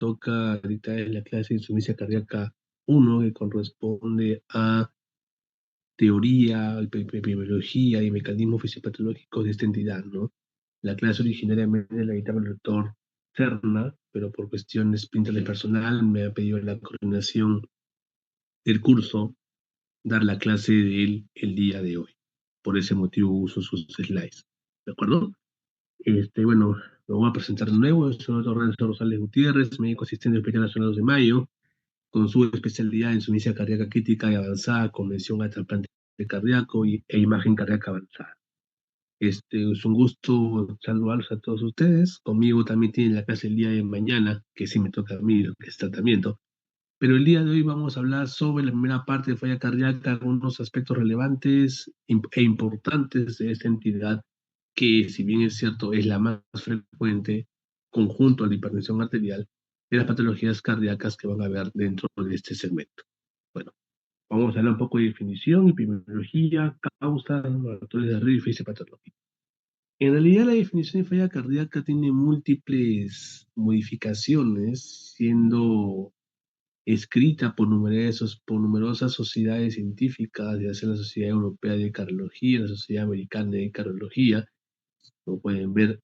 toca ahorita es la clase de insuficiencia cardíaca 1, que corresponde a teoría, epidemiología y mecanismos fisiopatológicos de esta entidad, ¿no? La clase originariamente la dictaba el doctor Serna, pero por cuestiones de personal me ha pedido la coordinación del curso dar la clase de él el día de hoy. Por ese motivo uso sus slides. ¿De acuerdo? Bueno, me voy a presentar de nuevo. Soy el doctor Renzo Rosales Gutiérrez, médico asistente del Hospital Nacional 2 de Mayo, con su especialidad en insuficiencia cardíaca crítica y avanzada, con mención a trasplante cardíaco e imagen cardíaca avanzada. Es un gusto saludarlos a todos ustedes. Conmigo también tienen la clase el día de mañana, que sí me toca a mí, que es tratamiento. Pero el día de hoy vamos a hablar sobre la primera parte de falla cardíaca, algunos aspectos relevantes e importantes de esta entidad, que si bien es cierto es la más frecuente, conjunto a la hipertensión arterial, de las patologías cardíacas que van a ver dentro de este segmento. Bueno, vamos a hablar un poco de definición, epidemiología, causas, factores de riesgo y patología. En realidad la definición de falla cardíaca tiene múltiples modificaciones, siendo escrita por numerosas sociedades científicas, ya sea la Sociedad Europea de Cardiología, la Sociedad Americana de Cardiología, como pueden ver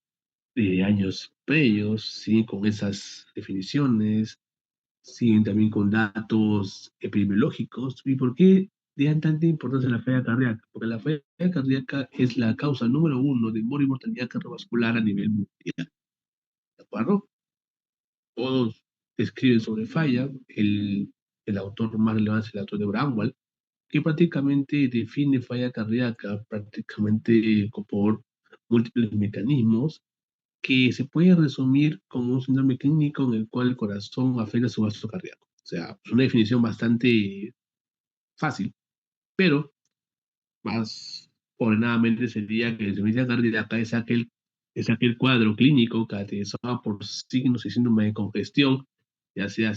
de años previos, siguen con esas definiciones, siguen también con datos epidemiológicos. ¿Y por qué dan tanta importancia a la falla cardíaca? Porque la falla cardíaca es la causa número 1 de mortalidad cardiovascular a nivel mundial. ¿De acuerdo? Todos escriben sobre falla. El autor más relevante es el autor de Bramwell, que prácticamente define falla cardíaca prácticamente por múltiples mecanismos que se puede resumir como un síndrome clínico en el cual el corazón afecta su gasto cardíaco. O sea, es una definición bastante fácil, pero más ordenadamente sería que la insuficiencia cardíaca es aquel cuadro clínico caracterizado por signos y síndrome de congestión, ya sea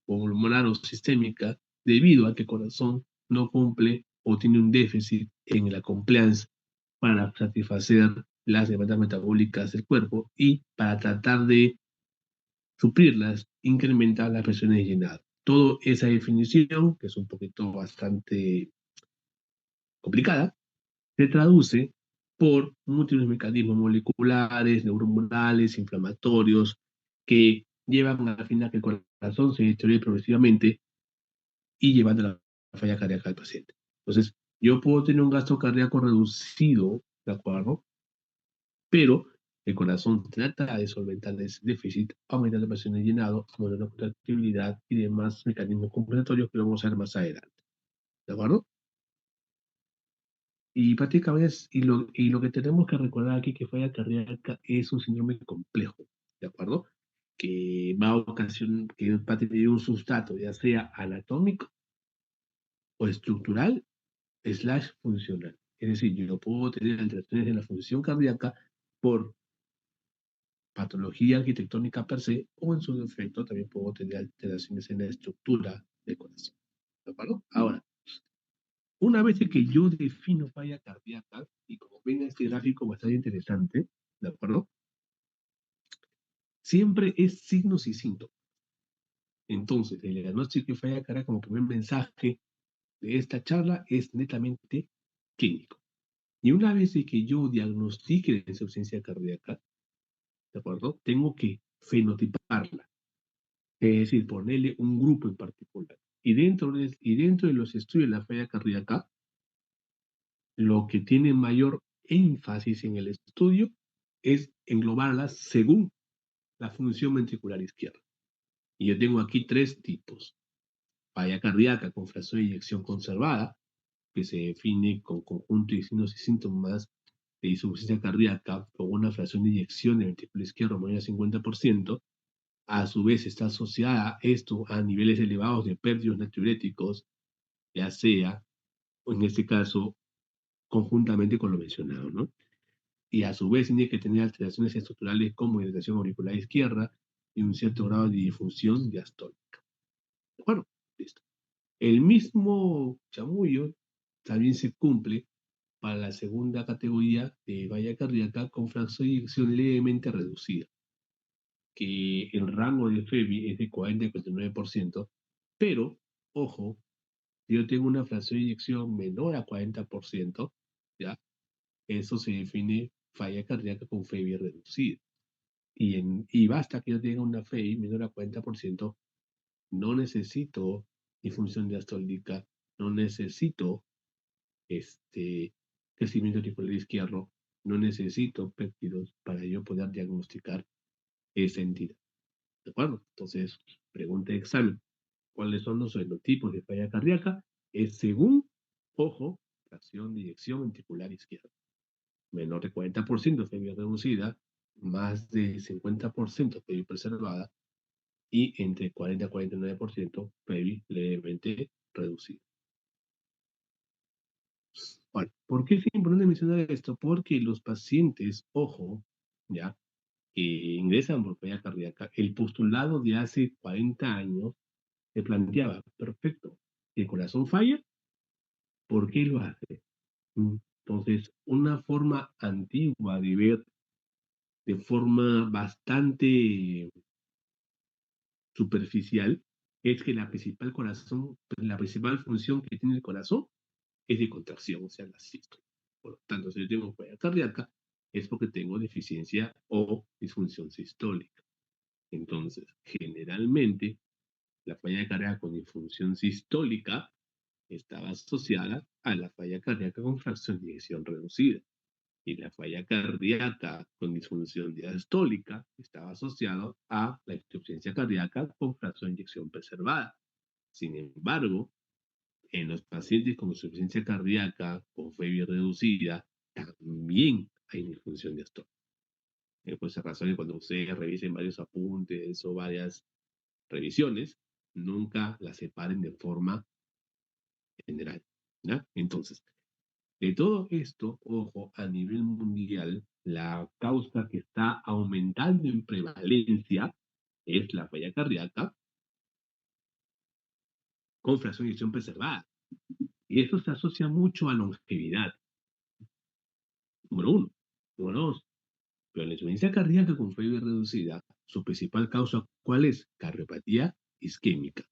pulmonar o sistémica, debido a que el corazón no cumple o tiene un déficit en la compliance para satisfacer las demandas metabólicas del cuerpo y para tratar de suplirlas, incrementar las presiones de llenado. Toda esa definición, que es un poquito bastante complicada, se traduce por múltiples mecanismos moleculares, neuronales, inflamatorios, que llevan al final que el corazón se deteriore progresivamente y llevando a la falla cardíaca del paciente. Entonces, yo puedo tener un gasto cardíaco reducido, ¿de acuerdo? Pero el corazón trata de solventar ese déficit, aumentando la presión de llenado, aumentando la contractibilidad y demás mecanismos compensatorios que lo vamos a ver más adelante. ¿De acuerdo? Y prácticamente lo que tenemos que recordar aquí que falla cardíaca es un síndrome complejo, ¿de acuerdo? Que va a ocasión, que va a tener un sustrato, ya sea anatómico o estructural, slash funcional. Es decir, yo puedo tener alteraciones en la función cardíaca por patología arquitectónica per se, o en su defecto también puedo tener alteraciones en la estructura del corazón. ¿De acuerdo? Ahora, una vez que yo defino falla cardíaca, y como ven este gráfico bastante interesante, ¿de acuerdo? Siempre es signos y síntomas. Entonces, el diagnóstico de falla cardíaca como primer mensaje de esta charla es netamente clínico. Y una vez que yo diagnostique la insuficiencia cardíaca, ¿de acuerdo? Tengo que fenotiparla, es decir, ponerle un grupo en particular. Y dentro de los estudios de la falla cardíaca, lo que tiene mayor énfasis en el estudio es englobarlas según la función ventricular izquierda. Y yo tengo aquí tres tipos. Falla cardíaca con fracción de eyección conservada, que se define con conjunto de signos y síntomas de insuficiencia cardíaca con una fracción de eyección del ventrículo izquierdo mayor al 50%. A su vez está asociada esto a niveles elevados de pérdidos natriuréticos, ya sea, o en este caso, conjuntamente con lo mencionado, ¿no? Y a su vez tiene que tener alteraciones estructurales como irritación auricular izquierda y un cierto grado de difusión diastólica. Bueno, listo. El mismo chamullo también se cumple para la segunda categoría de falla cardíaca con fracción de eyección levemente reducida, que el rango de FEBI es de 40 a 49%, pero, ojo, si yo tengo una fracción de eyección menor a 40%, ¿ya? Eso se define falla cardíaca con FEBI reducida. Y basta que yo tenga una FEI menor a 40%, no necesito disfunción diastólica, no necesito crecimiento auricular izquierdo, no necesito péptidos para yo poder diagnosticar esa entidad. ¿De acuerdo? Entonces, pregunta de examen. ¿Cuáles son los fenotipos de falla cardíaca? Es según, ojo, fracción de eyección ventricular izquierda. Menor de 40% FEBI reducida, más de 50% FEBI preservada y entre 40 y 49% FEBI levemente reducida. Bueno, ¿por qué es importante mencionar esto? Porque los pacientes, ojo, ya, que ingresan por falla cardíaca, el postulado de hace 40 años se planteaba, perfecto, si el corazón falla, ¿por qué lo hace? Entonces, una forma antigua de ver de forma bastante superficial es que la principal función que tiene el corazón es de contracción, o sea, la sístole. Por lo tanto, si yo tengo falla cardíaca, es porque tengo deficiencia o disfunción sistólica. Entonces, generalmente, la falla cardíaca con disfunción sistólica estaba asociada a la falla cardíaca con fracción de eyección reducida. Y la falla cardíaca con disfunción diastólica estaba asociado a la insuficiencia cardíaca con fracción de eyección preservada. Sin embargo, en los pacientes con insuficiencia cardíaca con FEBI reducida, también hay disfunción diastólica. Por esa razón, cuando ustedes revisen varios apuntes o varias revisiones, nunca las separen de forma general. ¿Ya? Entonces, de todo esto, ojo, a nivel mundial, la causa que está aumentando en prevalencia es la falla cardíaca con fracción de eyección preservada. Y eso se asocia mucho a longevidad, número uno. Número dos, pero la insuficiencia cardíaca con FEBI reducida, su principal causa, ¿cuál es? Cardiopatía isquémica.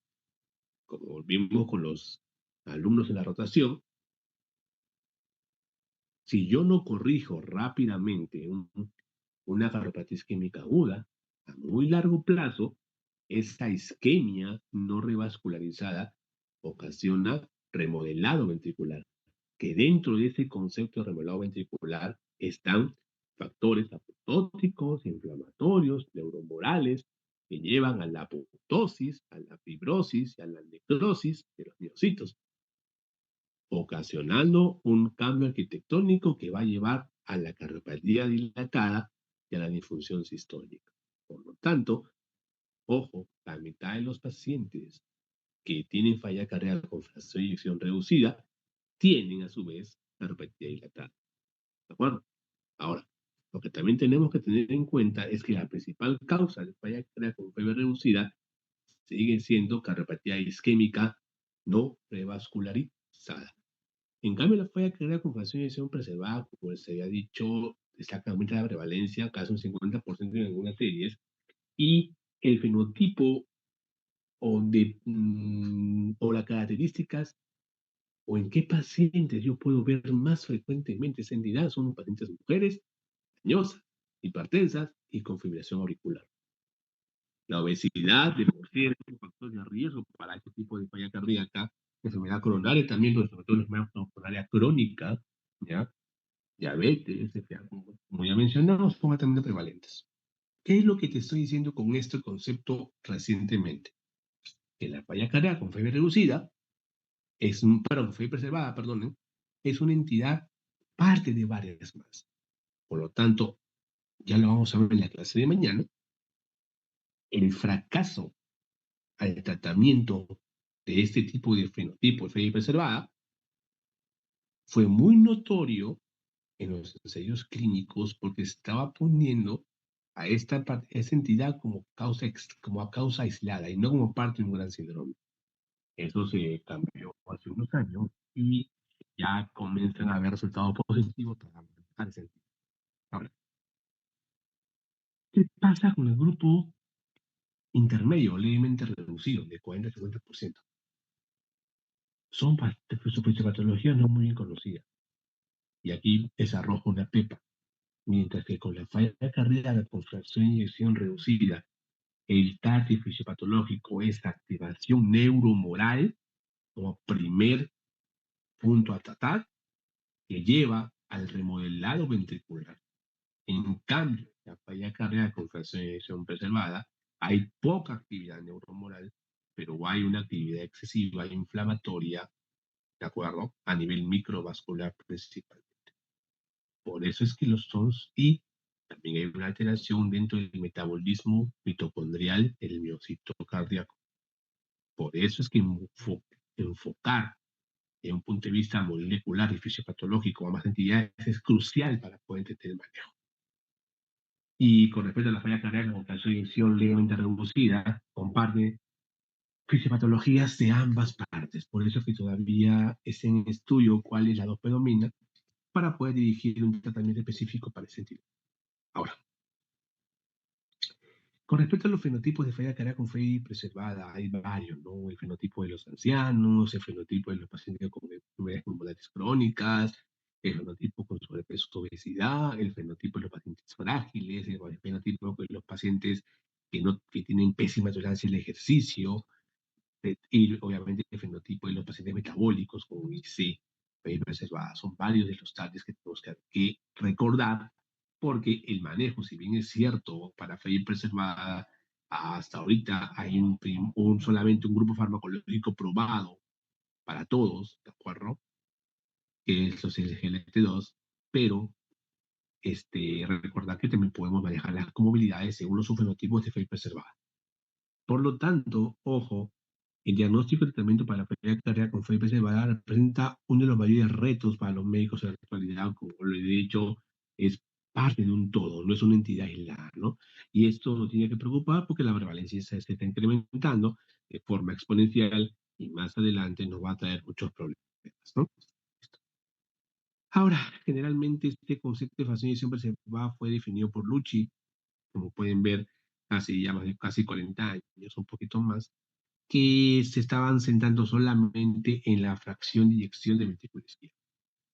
Como volvimos con los alumnos en la rotación, si yo no corrijo rápidamente una cardiopatía isquémica aguda, a muy largo plazo, esa isquemia no revascularizada ocasiona remodelado ventricular, que dentro de ese concepto de remodelado ventricular están factores apoptóticos, inflamatorios, neuromorales, que llevan a la apoptosis, a la fibrosis y a la necrosis de los miocitos, ocasionando un cambio arquitectónico que va a llevar a la cardiopatía dilatada y a la disfunción sistólica. Por lo tanto, ojo, la mitad de los pacientes que tienen falla cardíaca con fracción de eyección reducida tienen a su vez cardiopatía dilatada. ¿De acuerdo? Ahora, lo que también tenemos que tener en cuenta es que la principal causa de falla cardíaca con FEBI reducida sigue siendo cardiopatía isquémica no revascularizada. En cambio, la falla cardíaca con fracción de eyección preservada, como se había dicho, destaca aumenta la prevalencia, casi un 50% en algunas series, y el fenotipo o las características o en qué pacientes yo puedo ver más frecuentemente esa entidad son pacientes mujeres, añosas, hipertensas y con fibrilación auricular. La obesidad de por sí es un factor de riesgo para este tipo de falla cardíaca, enfermedad coronaria también, sobre todo la enfermedad coronaria crónica, ¿ya? Diabetes, como ya mencionamos, son altamente prevalentes. ¿Qué es lo que te estoy diciendo con este concepto recientemente? Que la falla cardíaca con fiebre reducida fue preservada, perdón, es una entidad parte de varias más. Por lo tanto, ya lo vamos a ver en la clase de mañana, el fracaso al tratamiento de este tipo de fenotipo de FEI preservada fue muy notorio en los ensayos clínicos porque estaba poniendo a esta entidad como a causa aislada y no como parte de un gran síndrome. Eso se cambió hace unos años y ya comienzan a haber resultados positivos para manejar ese sentido. Ahora, ¿qué pasa con el grupo intermedio, levemente reducido, de 40 a 50%. Su fisiopatología no muy bien conocida. Y aquí desarrojo una pepa. Mientras que con la falla cardíaca con fracción de inyección reducida, el TAC fisiopatológico es activación neuromoral como primer punto a tratar que lleva al remodelado ventricular. En cambio, la falla cardíaca con fracción de eyección preservada, hay poca actividad neuromoral, pero hay una actividad excesiva inflamatoria, ¿de acuerdo? A nivel microvascular principal. Por eso es que los TONS y también hay una alteración dentro del metabolismo mitocondrial del miocito cardíaco. Por eso es que enfocar en un punto de vista molecular y fisiopatológico a más entidades es crucial para poder entender el manejo. Y con respecto a la falla cardíaca con calcio-inyección levemente reducida, comparte fisiopatologías de ambas partes. Por eso es que todavía es en estudio cuál es la dopamina para poder dirigir un tratamiento específico para ese sentido. Ahora, con respecto a los fenotipos de falla cardíaca con fe preservada, hay varios, ¿no? El fenotipo de los ancianos, el fenotipo de los pacientes con enfermedades pulmonares crónicas, el fenotipo con sobrepeso, obesidad, el fenotipo de los pacientes frágiles, el fenotipo de los pacientes que tienen pésima tolerancia al ejercicio, y obviamente el fenotipo de los pacientes metabólicos con IC, fe preservada. Son varios de los targets que tenemos que recordar porque el manejo, si bien es cierto, para fe preservada, hasta ahorita hay solamente un grupo farmacológico probado para todos, ¿de acuerdo? Que es los SGLT2, pero recordar que también podemos manejar las comorbilidades según los subfenotipos de fe preservada. Por lo tanto, ojo, el diagnóstico y tratamiento para la falla cardíaca con fe preservada representa uno de los mayores retos para los médicos en la actualidad, como lo he dicho, es parte de un todo, no es una entidad aislada, ¿no? Y esto nos tiene que preocupar porque la prevalencia se está incrementando de forma exponencial y más adelante nos va a traer muchos problemas, ¿no? Ahora, generalmente este concepto de fascinación preservada fue definido por Lucci, como pueden ver, hace ya más de casi 40 años, un poquito más, que se estaban centrando solamente en la fracción de inyección de vesícula isquia.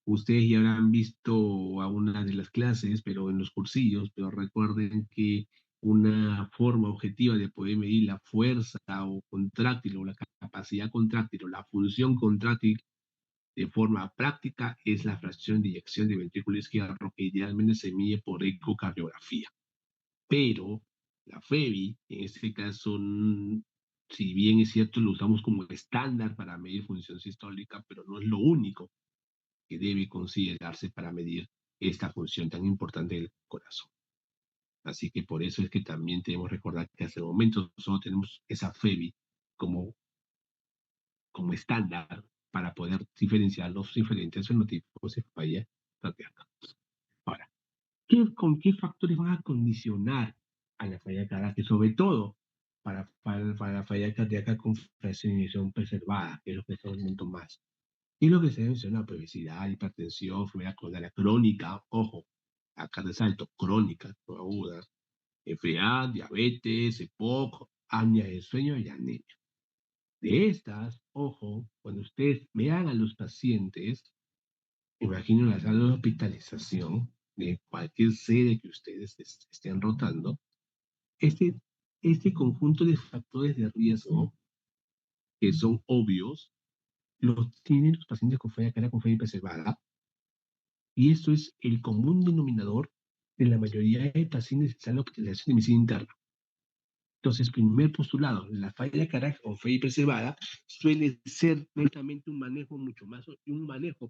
Ustedes ya habrán visto algunas de las clases, pero en los cursillos, pero recuerden que una forma objetiva de poder medir la fuerza o contráctil o la capacidad contráctil o la función contráctil de forma práctica es la fracción de eyección de ventrículo izquierdo que idealmente se mide por ecocardiografía. Pero la FEBI, en este caso, si bien es cierto, lo usamos como estándar para medir función sistólica, pero no es lo único que debe considerarse para medir esta función tan importante del corazón. Así que por eso es que también tenemos que recordar que hasta el momento solo tenemos esa FEBI como, como estándar para poder diferenciar los diferentes fenotipos de falla cardíaca. Ahora, ¿con qué factores van a condicionar a la falla cardíaca? Sobre todo para la falla cardíaca con fracción preservada, que es lo que estamos viendo más. Y lo que se menciona, pues, obesidad, hipertensión, enfermedad coronaria crónica, ojo, acá resalto, crónica, no aguda, FA, diabetes, EPOC, apnea de sueño y anemia. De estas, ojo, cuando ustedes vean a los pacientes, imagino la sala de hospitalización de cualquier sede que ustedes estén rotando, este, este conjunto de factores de riesgo que son obvios, los tienen los pacientes con falla cardíaca con falla preservada, y esto es el común denominador de la mayoría de pacientes que están en la hospitalización de medicina interna. Entonces, primer postulado, la falla cardíaca con falla preservada suele ser netamente un manejo mucho más,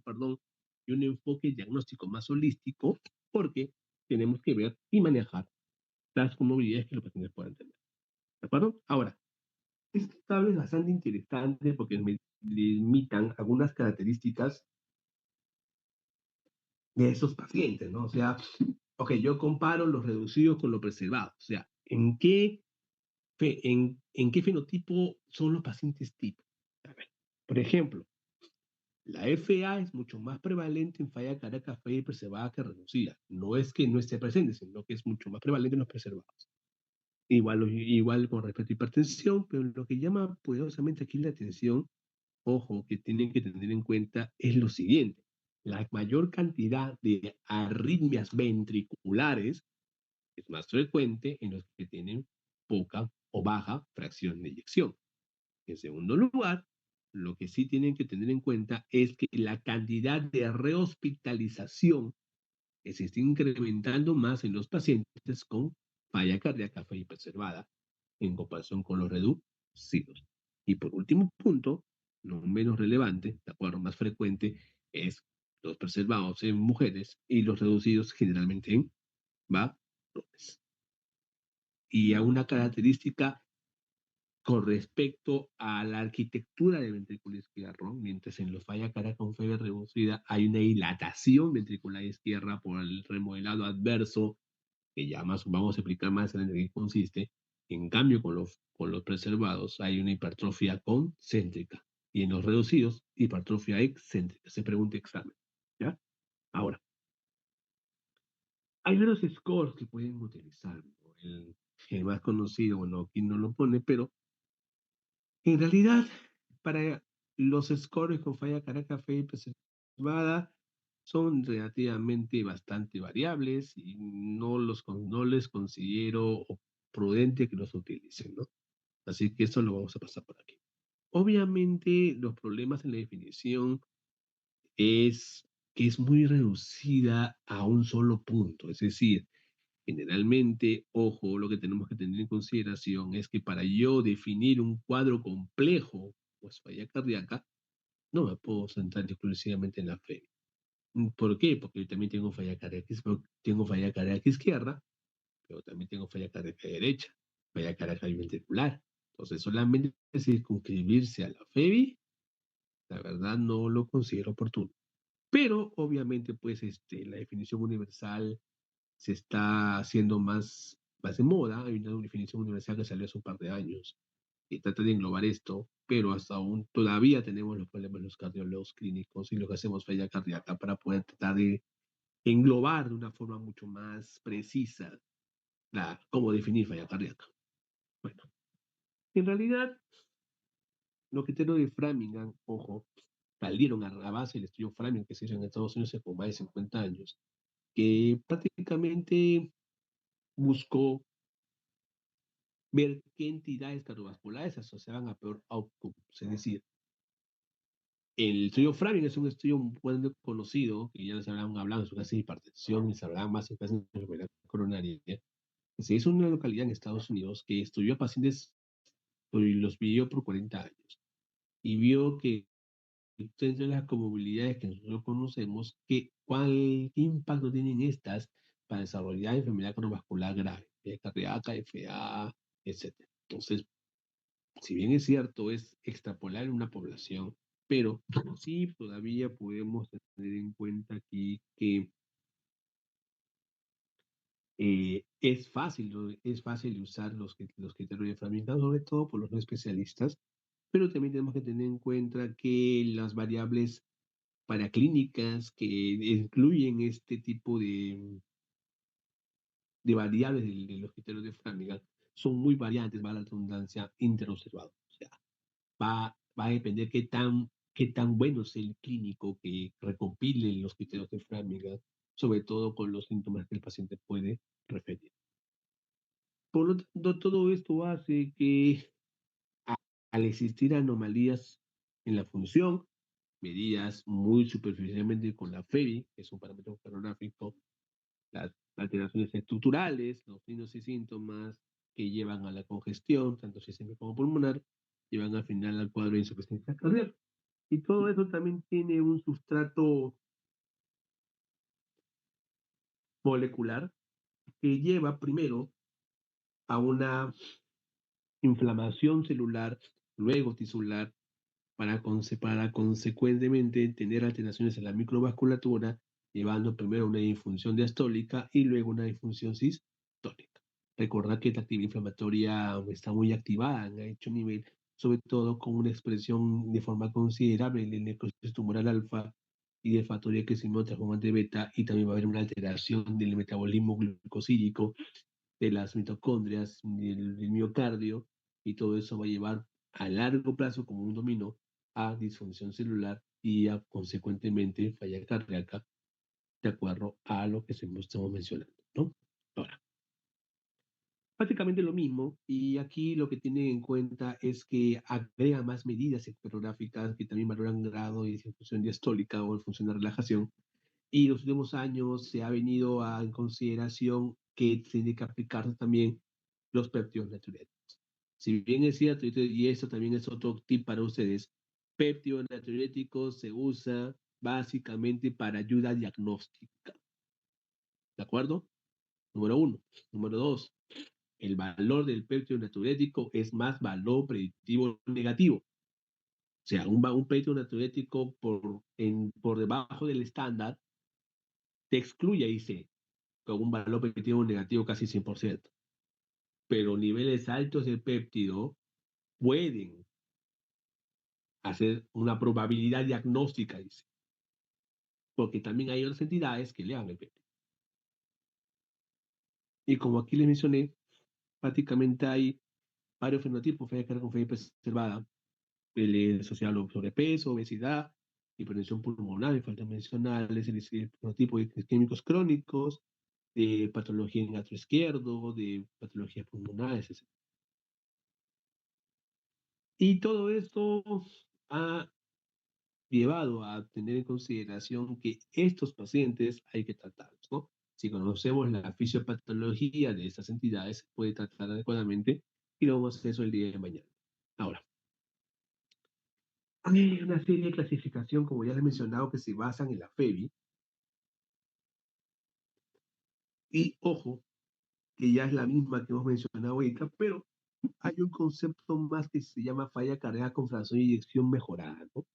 perdón, y un enfoque diagnóstico más holístico, porque tenemos que ver y manejar las comorbilidades que los pacientes puedan tener. ¿De acuerdo? Ahora, esta tabla es bastante interesante porque me limitan algunas características de esos pacientes, ¿no? O sea, ok, yo comparo los reducidos con los preservados. O sea, ¿en qué fenotipo son los pacientes tipo? A ver, por ejemplo, la FA es mucho más prevalente en falla cardíaca fea y preservada que reducida. No es que no esté presente, sino que es mucho más prevalente en los preservados. igual con respecto a hipertensión, pero lo que llama poderosamente aquí la atención, ojo, que tienen que tener en cuenta es lo siguiente. La mayor cantidad de arritmias ventriculares es más frecuente en los que tienen poca o baja fracción de eyección. En segundo lugar, lo que sí tienen que tener en cuenta es que la cantidad de rehospitalización que se está incrementando más en los pacientes con falla cardíaca preservada en comparación con los reducidos. Y por último punto, no menos relevante, de acuerdo, más frecuente, es los preservados en mujeres y los reducidos generalmente en varones. Y a una característica con respecto a la arquitectura del ventrículo izquierdo, mientras en los falla cardíaca con falla reducida hay una dilatación ventricular izquierda por el remodelado adverso, que ya más vamos a explicar más en qué consiste. En cambio, con los preservados hay una hipertrofia concéntrica y en los reducidos, hipertrofia excéntrica. Se pregunta examen. ¿Ya? Ahora, hay varios scores que pueden utilizar, ¿no? El más conocido, bueno, aquí no lo pone, pero en realidad, para los scores con falla cardíaca fe preservada son relativamente bastante variables y no les considero prudente que los utilicen, ¿no? Así que eso lo vamos a pasar por aquí. Obviamente, los problemas en la definición es que es muy reducida a un solo punto, es decir, generalmente, ojo, lo que tenemos que tener en consideración es que para yo definir un cuadro complejo, pues falla cardíaca, no me puedo centrar exclusivamente en la fe. ¿Por qué? Porque yo también tengo falla cardíaca izquierda, pero también tengo falla cardíaca derecha, falla cardíaca ventricular. Entonces, solamente circunscribirse a la FEBI, la verdad no lo considero oportuno. Pero, obviamente, pues, la definición universal se está haciendo más de moda. Hay una definición universal que salió hace un par de años y trata de englobar esto, pero hasta aún todavía tenemos los problemas de los cardiólogos clínicos y lo que hacemos falla cardíaca para poder tratar de englobar de una forma mucho más precisa cómo definir falla cardíaca. Bueno, en realidad, los criterios de Framingham, ojo, salieron a base del estudio Framingham que se hizo en Estados Unidos hace más de 50 años, que prácticamente buscó ver qué entidades cardiovasculares se asociaban a peor outcome. Es decir, el estudio Framingham es un estudio muy conocido, que ya se hablan hablado en su caso de hipertensión y se hablan más en casos de enfermedad coronaria, que se hizo en una localidad en Estados Unidos que estudió a pacientes y los midió por 40 años y vio que entre las comorbilidades que nosotros conocemos, ¿qué impacto tienen estas para desarrollar enfermedad cardiovascular grave, cardíaca, FA, etcétera? Entonces, si bien es cierto, es extrapolar en una población, pero sí todavía podemos tener en cuenta aquí que es fácil usar los criterios de Framingham, sobre todo por los no especialistas, pero también tenemos que tener en cuenta que las variables paraclínicas que incluyen este tipo de variables de los criterios de Framingham son muy variantes, va la redundancia, interobservado. O sea, va a depender qué tan bueno es el clínico que recopile los criterios de Framingham, sobre todo con los síntomas que el paciente puede referir. Por lo tanto, todo esto hace que al existir anomalías en la función, medidas muy superficialmente con la FEBI, que es un parámetro coronográfico, las alteraciones estructurales, los signos y síntomas que llevan a la congestión, tanto sistémica como pulmonar, llevan al final al cuadro de insuficiencia cardíaca. Y todo eso también tiene un sustrato molecular que lleva primero a una inflamación celular, luego tisular, para consecuentemente tener alteraciones en la microvasculatura, llevando primero una disfunción diastólica y luego una disfunción sistólica. Recordad que la actividad inflamatoria está muy activada en hecho nivel, sobre todo con una expresión de forma considerable del necrosis tumoral alfa y del factor de crecimiento transformante beta, y también va a haber una alteración del metabolismo glucosídico de las mitocondrias, del miocardio, y todo eso va a llevar a largo plazo, como un dominó, a disfunción celular y a, consecuentemente, falla cardíaca, de acuerdo a lo que estamos mencionando, ¿no? Ahora, prácticamente lo mismo, y aquí lo que tienen en cuenta es que agrega más medidas espectrográficas que también valoran grado y función diastólica o en función de relajación, y en los últimos años se ha venido en consideración que tiene que aplicarse también los péptidos natriuréticos. Si bien es cierto, y esto también es otro tip para ustedes, péptidos natriuréticos se usa básicamente para ayuda diagnóstica, ¿de acuerdo? Número uno. Número dos, el valor del péptido natriurético es más valor predictivo negativo. O sea, un péptido natriurético por debajo del estándar te excluye, dice, con un valor predictivo negativo casi 100%. Pero niveles altos de péptido pueden hacer una probabilidad diagnóstica, dice, porque también hay otras entidades que elevan el péptido. Y como aquí les mencioné, prácticamente hay varios fenotipos, falla cardíaca con falla preservada, el asociado a sobrepeso, obesidad, hipertensión pulmonar, me falta mencionarles el fenotipo de isquémicos crónicos, de patología en gatro izquierdo, de patologías pulmonares, etc. Y todo esto ha llevado a tener en consideración que estos pacientes hay que tratarlos, ¿no? Si conocemos la fisiopatología de estas entidades, se puede tratar adecuadamente y lo vamos a hacer eso el día de mañana. Ahora, hay una serie de clasificación, como ya les he mencionado, que se basan en la FEBI. Y ojo, que ya es la misma que hemos mencionado ahorita, pero hay un concepto más que se llama falla cardíaca con fracción de inyección mejorada, ¿no?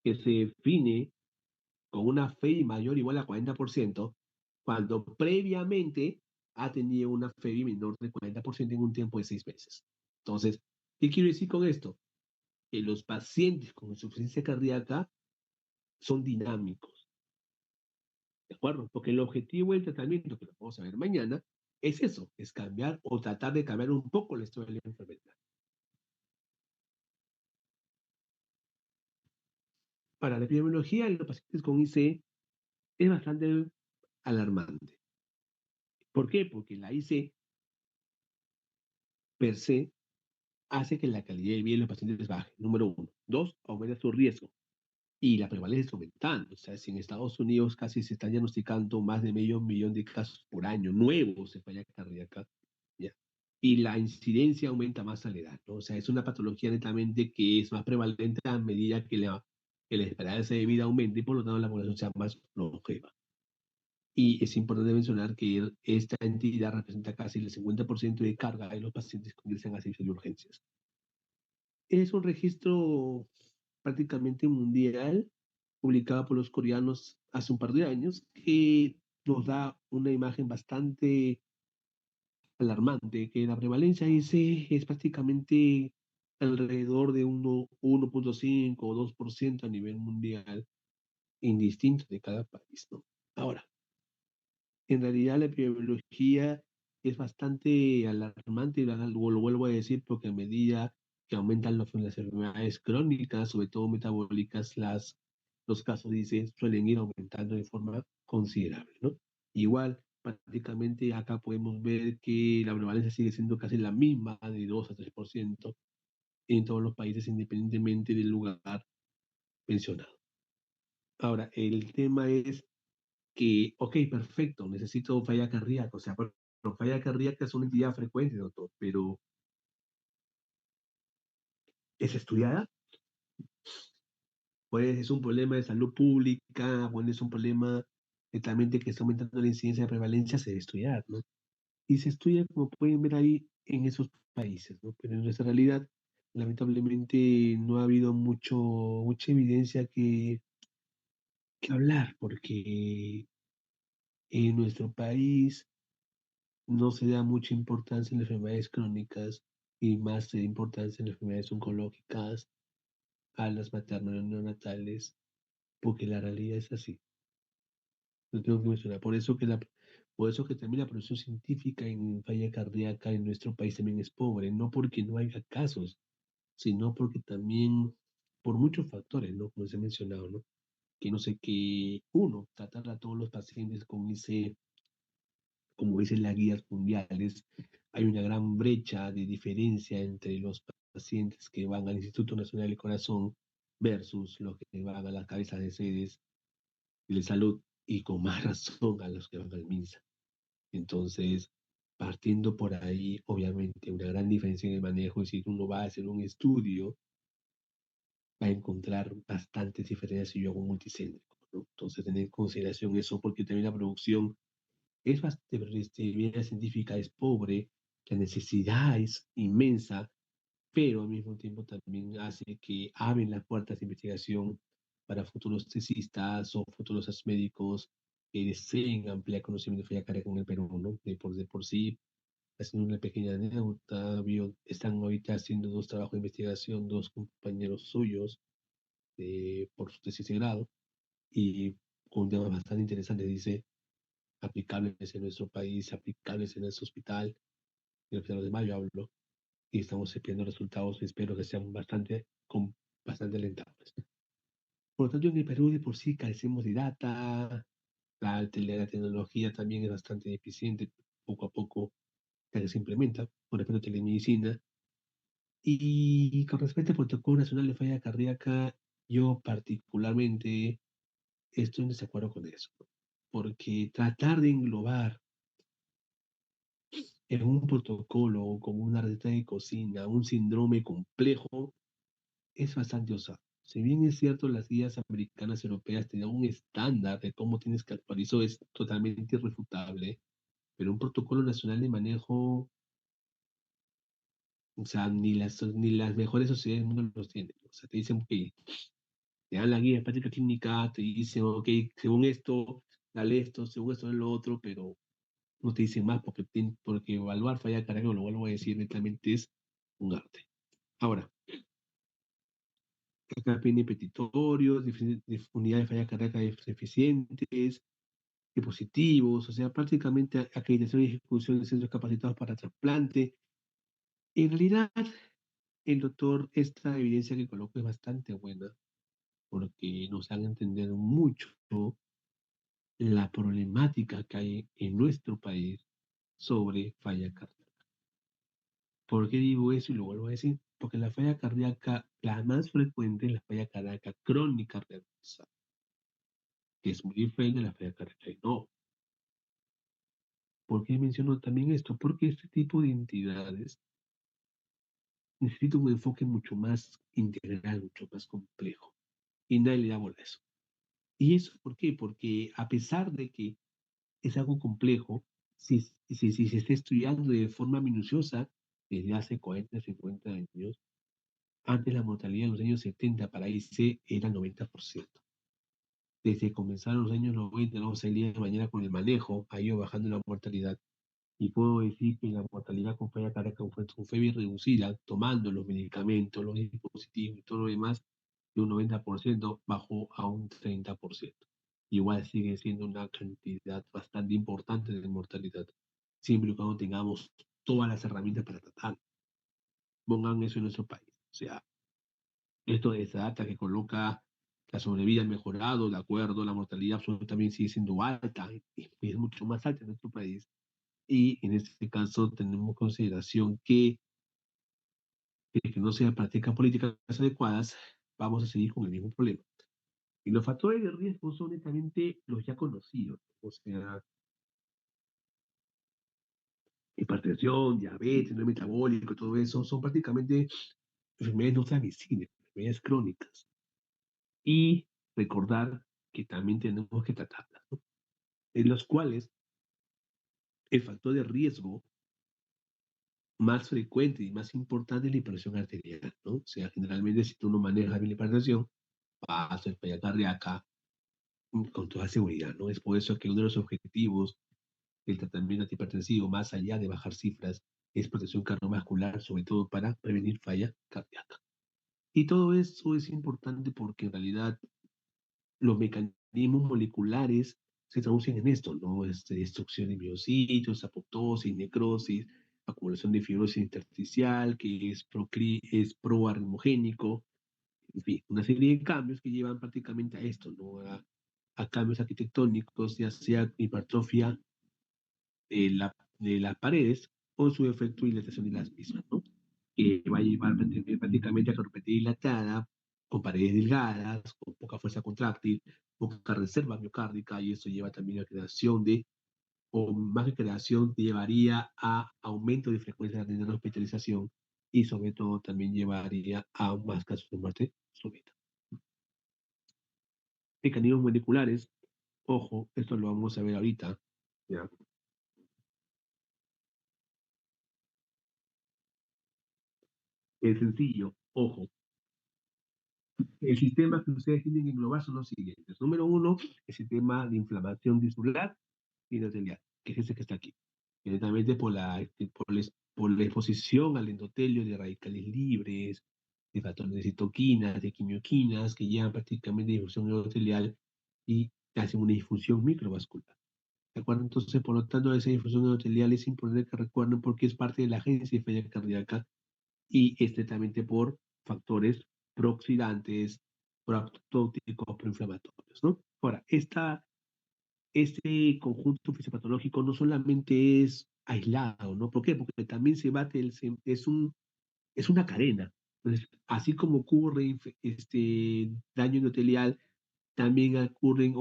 Que se define con una FEI mayor o igual a 40% cuando previamente ha tenido una FEI menor de 40% en un tiempo de 6 meses. Entonces, ¿qué quiero decir con esto? Que los pacientes con insuficiencia cardíaca son dinámicos, ¿de acuerdo? Porque el objetivo del tratamiento, que lo vamos a ver mañana, es eso, es cambiar o tratar de cambiar un poco la historia de la enfermedad. Para la epidemiología en los pacientes con IC es bastante alarmante. ¿Por qué? Porque la IC per se hace que la calidad de vida de los pacientes baje, número uno. Dos, aumenta su riesgo y la prevalencia está aumentando. O sea, si en Estados Unidos casi se están diagnosticando más de medio millón de casos por año nuevos de falla cardíaca, ¿ya? Y la incidencia aumenta más a la edad, ¿no? O sea, es una patología netamente que es más prevalente a medida que la esperanza de vida aumente y por lo tanto la población sea más longeva. Y es importante mencionar que esta entidad representa casi el 50% de carga de los pacientes que ingresan a servicios de urgencias. Es un registro prácticamente mundial, publicado por los coreanos hace un par de años, que nos da una imagen bastante alarmante, que la prevalencia dice es prácticamente alrededor de 1.5 o 2% a nivel mundial, indistinto de cada país, ¿no? Ahora, en realidad la epidemiología es bastante alarmante, y lo vuelvo a decir, porque a medida que aumentan las enfermedades crónicas, sobre todo metabólicas, los casos, dice, suelen ir aumentando de forma considerable, ¿no? Igual, prácticamente acá podemos ver que la prevalencia sigue siendo casi la misma, de 2 a 3% en todos los países, independientemente del lugar mencionado. Ahora, el tema es que, ok, perfecto, necesito falla cardíaca, o sea, pero falla cardíaca es una entidad frecuente, doctor, pero ¿es estudiada? Pues es un problema de salud pública, bueno, es un problema netamente que está aumentando la incidencia de prevalencia, se debe estudiar, ¿no? Y se estudia, como pueden ver ahí, en esos países, ¿no? Pero en nuestra realidad, lamentablemente, no ha habido mucha evidencia que hablar, porque en nuestro país no se da mucha importancia en las enfermedades crónicas y más se da importancia en las enfermedades oncológicas, a las materno-neonatales, porque la realidad es así. Lo tengo que mencionar. Por eso que Por eso que también la producción científica en falla cardíaca en nuestro país también es pobre, no porque no haya casos, sino porque también por muchos factores, ¿no? Como se ha mencionado, ¿no? Que no sé, que uno, tratar a todos los pacientes con ese, como dicen las guías mundiales, hay una gran brecha de diferencia entre los pacientes que van al Instituto Nacional del Corazón versus los que van a las cabezas de sedes de salud y con más razón a los que van al MINSA. Entonces, partiendo por ahí, obviamente, una gran diferencia en el manejo, es decir, uno va a hacer un estudio, va a encontrar bastantes diferencias si yo hago un multicéntrico, ¿no? Entonces, tener en consideración eso, porque también la producción es bastante, bien científica es pobre, la necesidad es inmensa, pero al mismo tiempo también hace que abren las puertas de investigación para futuros tesistas o futuros médicos que deseen ampliar conocimiento de falla cardíaca en el Perú, ¿no? De por sí, haciendo una pequeña anécdota, están ahorita haciendo dos trabajos de investigación, dos compañeros suyos por su tesis de grado, y con temas bastante interesantes, dice, aplicables en nuestro país, aplicables en nuestro hospital, en el Hospital de Mayo hablo, y estamos esperando resultados y espero que sean bastante alentables. Por lo tanto, en el Perú de por sí carecemos de data, la tecnología también es bastante deficiente, poco a poco que se implementa, por ejemplo, telemedicina. Y con respecto al Protocolo Nacional de Falla Cardíaca, yo particularmente estoy en desacuerdo con eso, porque tratar de englobar en un protocolo como una receta de cocina un síndrome complejo es bastante osado. Si bien es cierto, las guías americanas y europeas tenían un estándar de cómo tienes que actuar, y eso es totalmente irrefutable, pero un protocolo nacional de manejo, o sea, ni las mejores sociedades del mundo los tienen. O sea, te dicen, ok, te dan la guía de práctica clínica, te dicen, ok, según esto, según esto, lo otro, pero no te dicen más porque evaluar falla cardíaca, lo vuelvo a decir, netamente es un arte. Ahora, acá piden petitorios, unidades de falla cardíaca eficientes, dispositivos, o sea, prácticamente acreditación y ejecución de centros capacitados para trasplante. En realidad, el doctor, esta evidencia que coloca es bastante buena porque nos dan a entender mucho la problemática que hay en nuestro país sobre falla cardíaca. ¿Por qué digo eso y lo vuelvo a decir? Porque la falla cardíaca, la más frecuente es la falla cardíaca crónica reversible, que es muy diferente de la falla cardíaca. No. ¿Por qué menciono también esto? Porque este tipo de entidades necesita un enfoque mucho más integral, mucho más complejo. Y nadie le da bola a eso. ¿Y eso por qué? Porque a pesar de que es algo complejo, si se está estudiando de forma minuciosa desde hace 40, 50 años, antes la mortalidad en los años 70 para IC era 90%. Desde que comenzaron los años 90, vamos a día de mañana con el manejo, ha ido bajando la mortalidad. Y puedo decir que la mortalidad con falla cardíaca fue bien reducida, tomando los medicamentos, los dispositivos y todo lo demás, de un 90% bajó a un 30%. Igual sigue siendo una cantidad bastante importante de mortalidad, siempre y cuando tengamos todas las herramientas para tratar. Pongan eso en nuestro país. O sea, esto de esa data que coloca la sobrevida ha mejorado, de acuerdo, la mortalidad absoluta también sigue siendo alta, y es mucho más alta en nuestro país. Y en este caso tenemos consideración que no se practican políticas adecuadas, vamos a seguir con el mismo problema. Y los factores de riesgo son netamente los ya conocidos, o sea, hipertensión, diabetes, no metabólico, todo eso, son prácticamente enfermedades no transmisibles, enfermedades crónicas. Y recordar que también tenemos que tratarlas, ¿no? En los cuales el factor de riesgo más frecuente y más importante es la hipertensión arterial, ¿no? O sea, generalmente si tú no manejas bien la hipertensión, vas a hacer falla cardíaca con toda seguridad, ¿no? Es por eso que uno de los objetivos del tratamiento antihipertensivo, más allá de bajar cifras, es protección cardiovascular, sobre todo para prevenir falla cardíaca. Y todo eso es importante porque en realidad los mecanismos moleculares se traducen en esto, ¿no? Destrucción de miocitos, apoptosis, necrosis, acumulación de fibrosis intersticial, que es proarmogénico, en fin, una serie de cambios que llevan prácticamente a esto, ¿no? A cambios arquitectónicos, ya sea hipertrofia de las paredes o su efecto dilatación de las mismas, ¿no? Que va a llevar prácticamente a carpeta dilatada, con paredes delgadas, con poca fuerza contráctil, poca reserva miocárdica, y eso lleva también a la creación o más que creación, llevaría a aumento de frecuencia de la hospitalización y sobre todo también llevaría a más casos de muerte súbita. Mecanismos moleculares, ojo, esto lo vamos a ver ahorita, ¿ya? Es sencillo, ojo. El sistema que ustedes tienen que englobar son los siguientes. Número uno, el sistema de inflamación tisular y endotelial, que es ese que está aquí. Directamente por la exposición al endotelio de radicales libres, de factores de citoquinas, de quimioquinas, que llevan prácticamente difusión endotelial y hacen una difusión microvascular. ¿De acuerdo? Entonces, por lo tanto, esa difusión endotelial es importante que recuerden porque es parte de la agencia de falla cardíaca y estrictamente por factores prooxidantes, proapoptóticos, proinflamatorios, ¿no? Ahora, este conjunto fisiopatológico no solamente es aislado, ¿no? ¿Por qué? Porque también es una cadena. Entonces, así como ocurre daño endotelial, también ocurre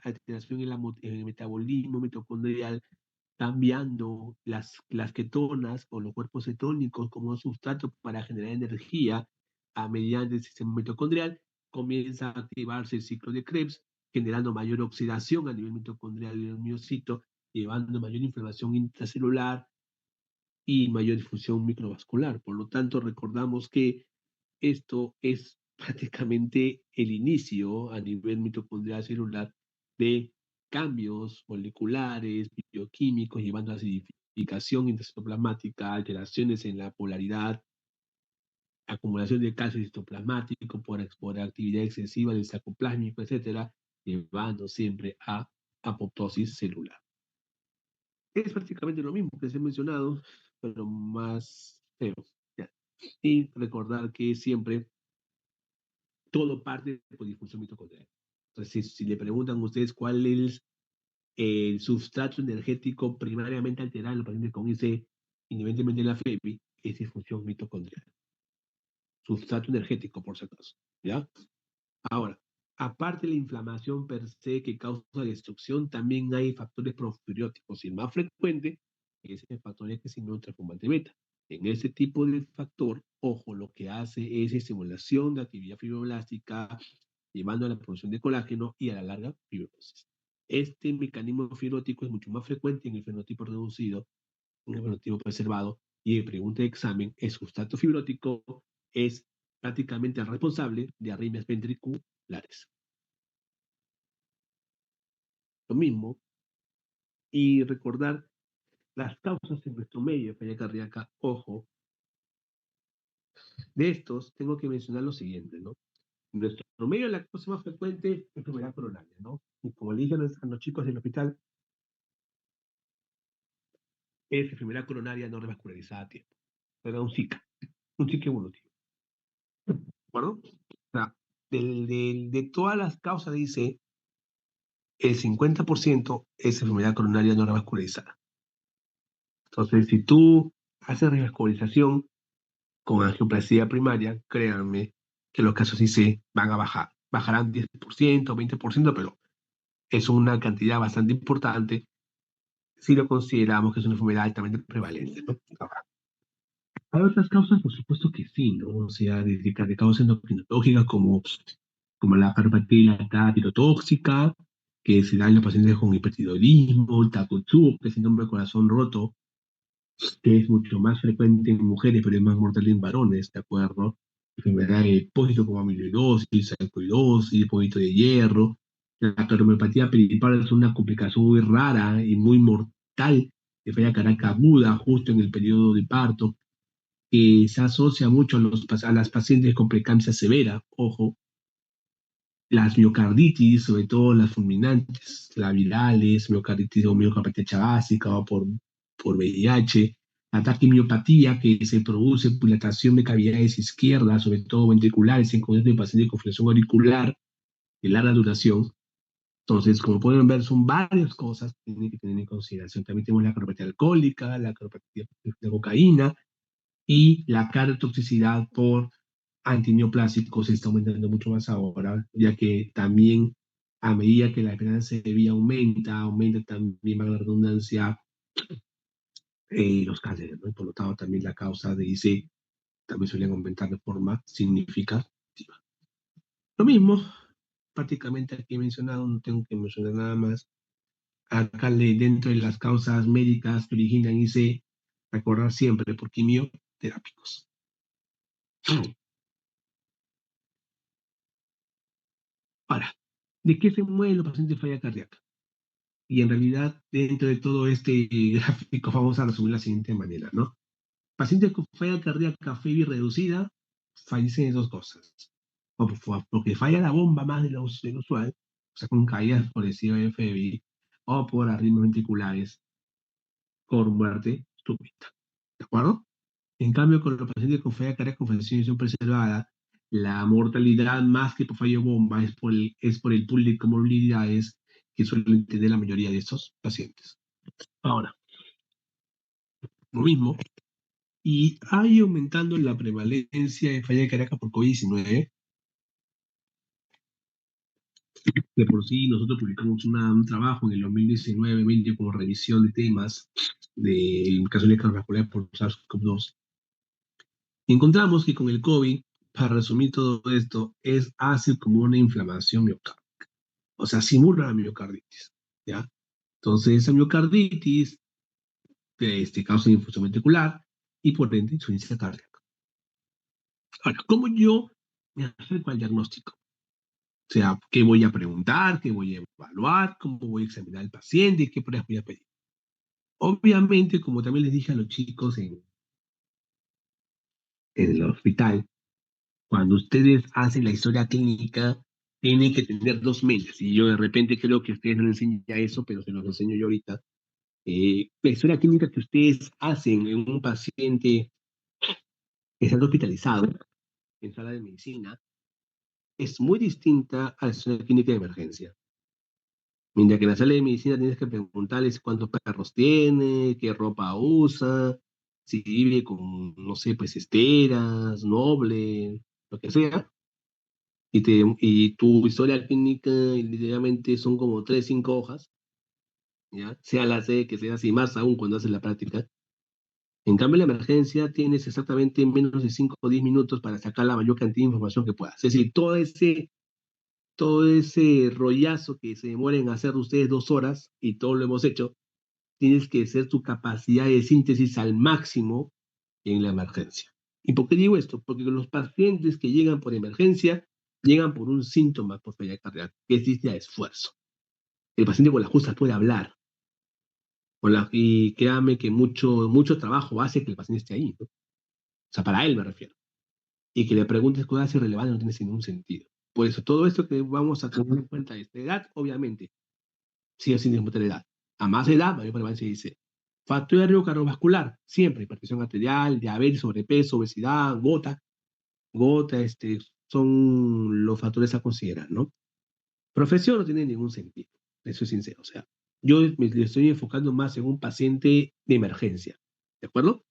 alteración en el metabolismo mitocondrial, cambiando las ketonas o los cuerpos cetónicos como sustrato para generar energía mediante el sistema mitocondrial, comienza a activarse el ciclo de Krebs, generando mayor oxidación a nivel mitocondrial del miocito, llevando mayor inflamación intracelular y mayor difusión microvascular. Por lo tanto, recordamos que esto es prácticamente el inicio a nivel mitocondrial celular de cambios moleculares, bioquímicos, llevando a acidificación intracitoplasmática, alteraciones en la polaridad, acumulación de calcio citoplasmático por actividad excesiva del sarcoplásmico, etcétera, llevando siempre a apoptosis celular. Es prácticamente lo mismo que se ha mencionado, pero más feo. ¿Ya? Y recordar que siempre todo parte por disfunción mitocondrial. Entonces, si le preguntan a ustedes cuál es el sustrato energético primariamente alterado en los pacientes con ICE, independientemente de la FEBI, es disfunción mitocondrial. Sustrato energético, por si acaso. ¿Ya? Ahora, aparte de la inflamación per se que causa destrucción, también hay factores profibrióticos y el más frecuente es el factor de crecimiento transformante beta. En ese tipo de factor, ojo, lo que hace es estimulación de actividad fibroblástica, llevando a la producción de colágeno y a la larga fibrosis. Este mecanismo fibrótico es mucho más frecuente en el fenotipo reducido, en el fenotipo preservado, y en pregunta de examen, el sustrato fibrótico es prácticamente el responsable de arritmias ventriculares. Lo mismo, y recordar las causas en nuestro medio de falla cardíaca, ojo, de estos tengo que mencionar lo siguiente, ¿no? En nuestro medio la causa más frecuente es enfermedad coronaria, ¿no? Y como le dije a los chicos del hospital, es enfermedad coronaria no revascularizada a tiempo. Era un SIC evolutivo. ¿De acuerdo? O sea, de todas las causas, dice, el 50% es enfermedad coronaria no revascularizada. Entonces, si tú haces revascularización con angioplastía primaria, créanme que los casos IC van a bajar. Bajarán 10%, 20%, pero es una cantidad bastante importante si lo consideramos que es una enfermedad altamente prevalente, ¿no? Hay otras causas, por supuesto que sí, ¿no? O sea, de causas endocrinológicas como la carpatila tirotóxica, que se da en los pacientes con hipertiroidismo, el Takotsubo, que es síndrome de corazón roto, que es mucho más frecuente en mujeres, pero es más mortal en varones, ¿de acuerdo? Enfermedad de depósito como amiloidosis, sarcoidosis, depósito de hierro. La cardiopatía peripara es una complicación muy rara y muy mortal de falla cardíaca aguda justo en el periodo de parto, que se asocia mucho a las pacientes con preeclampsia severa, ojo, las miocarditis, sobre todo las fulminantes, las virales, miocarditis o miocardiopatia básica o por VIH, ataque miopatía que se produce por dilatación de cavidades izquierdas, sobre todo ventriculares, en conjunto de pacientes con fibrilación auricular de larga duración. Entonces, como pueden ver, son varias cosas que tienen que tener en consideración. También tenemos la cardiopatia alcohólica, la cardiopatia de cocaína y la cardiotoxicidad por antineoplásicos se está aumentando mucho más ahora, ya que también a medida que la esperanza de vida aumenta también, va la redundancia, los cánceres, ¿no? Y por lo tanto también la causa de IC también suelen aumentar de forma significativa. Lo mismo, prácticamente aquí he mencionado, no tengo que mencionar nada más. Acá dentro de las causas médicas que originan IC, recordar siempre por quimioterápicos. Ahora, ¿de qué se mueven los pacientes de falla cardíaca? Y en realidad, dentro de todo este gráfico, vamos a resumir de la siguiente manera, ¿no? Pacientes con falla cardíaca FEBI reducida fallecen de dos cosas. O porque falla la bomba más de lo usual, o sea, con caídas progresivas de FEBI, o por arritmias ventriculares con muerte súbita. ¿De acuerdo? En cambio, con los pacientes con falla cardíaca con función preservada, la mortalidad más que por fallo bomba es por el pool de comorbilidades que suelen tener la mayoría de estos pacientes. Ahora, lo mismo, y ha ido aumentando la prevalencia de falla cardíaca por COVID-19. De por sí, nosotros publicamos un trabajo en el 2019-20 como revisión de temas de indicaciones cardiovasculares por SARS-CoV-2. Encontramos que con el COVID, para resumir todo esto, hace como una inflamación miocárdica. O sea, simula la miocarditis, ¿ya? Entonces, esa miocarditis causa infusión ventricular y por ende insuficiencia cardíaca. Ahora, ¿cómo yo me acerco al diagnóstico? O sea, ¿qué voy a preguntar? ¿Qué voy a evaluar? ¿Cómo voy a examinar al paciente? ¿Qué pruebas voy a pedir? Obviamente, como también les dije a los chicos en el hospital, cuando ustedes hacen la historia clínica, tienen que tener dos mentes. Y yo de repente creo que ustedes no les enseñan eso, pero se los enseño yo ahorita. La historia clínica que ustedes hacen en un paciente que está hospitalizado en sala de medicina es muy distinta a la historia clínica de emergencia. Mientras que en la sala de medicina tienes que preguntarles cuántos perros tiene, qué ropa usa, si vive con, no sé, pues esteras, noble, lo que sea. Y tu historia clínica literalmente son como 3, 5 hojas, ¿ya? Sea la C, que sea así, más aún cuando haces la práctica. En cambio, en la emergencia tienes exactamente menos de 5 o 10 minutos para sacar la mayor cantidad de información que puedas. Es decir, todo ese rollazo que se demora en hacer ustedes 2 horas, y todo lo hemos hecho, tienes que hacer tu capacidad de síntesis al máximo en la emergencia. ¿Y por qué digo esto? Porque los pacientes que llegan por emergencia llegan por un síntoma por falla cardíaca, que es disnea de esfuerzo. El paciente con la justa puede hablar, y créame que mucho trabajo hace que el paciente esté ahí, ¿no? O sea, para él me refiero. Y que le preguntes cosas irrelevantes no tiene ningún sentido. Por eso, todo esto que vamos a tener en cuenta de esta edad, obviamente, sigue sin disminuir la edad. A más edad, mayor prevalencia dice. Factor de riesgo cardiovascular, siempre, hipertensión arterial, diabetes, sobrepeso, obesidad, gota, son los factores a considerar, ¿no? Profesión no tiene ningún sentido, eso es sincero. O sea, yo me estoy enfocando más en un paciente de emergencia, ¿de acuerdo?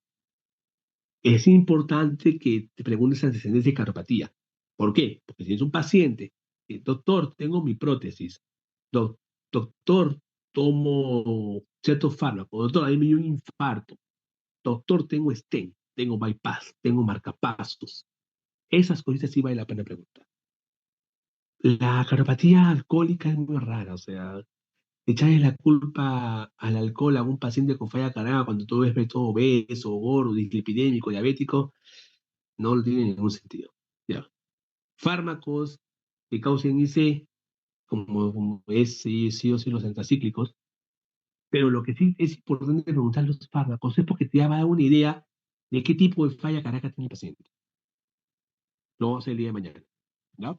Es importante que te preguntes antecedentes de cardiopatía. ¿Por qué? Porque si es un paciente, doctor, tengo mi prótesis, doctor, tomo ciertos fármacos, doctor, ahí me dio un infarto, doctor, tengo stent, tengo bypass, tengo marcapasos. Esas cositas sí vale la pena preguntar. La cardiopatía alcohólica es muy rara, o sea, echarle la culpa al alcohol a un paciente con falla cardíaca cuando tú ves todo obeso, gordo, dislipidémico, diabético, no tiene ningún sentido. ¿Ya? Fármacos que causen IC, como es sí o sí los anticíclicos, pero lo que sí es importante preguntar los fármacos es porque te va a dar una idea de qué tipo de falla cardíaca tiene el paciente. Lo vamos a hacer el día de mañana. ¿Ya?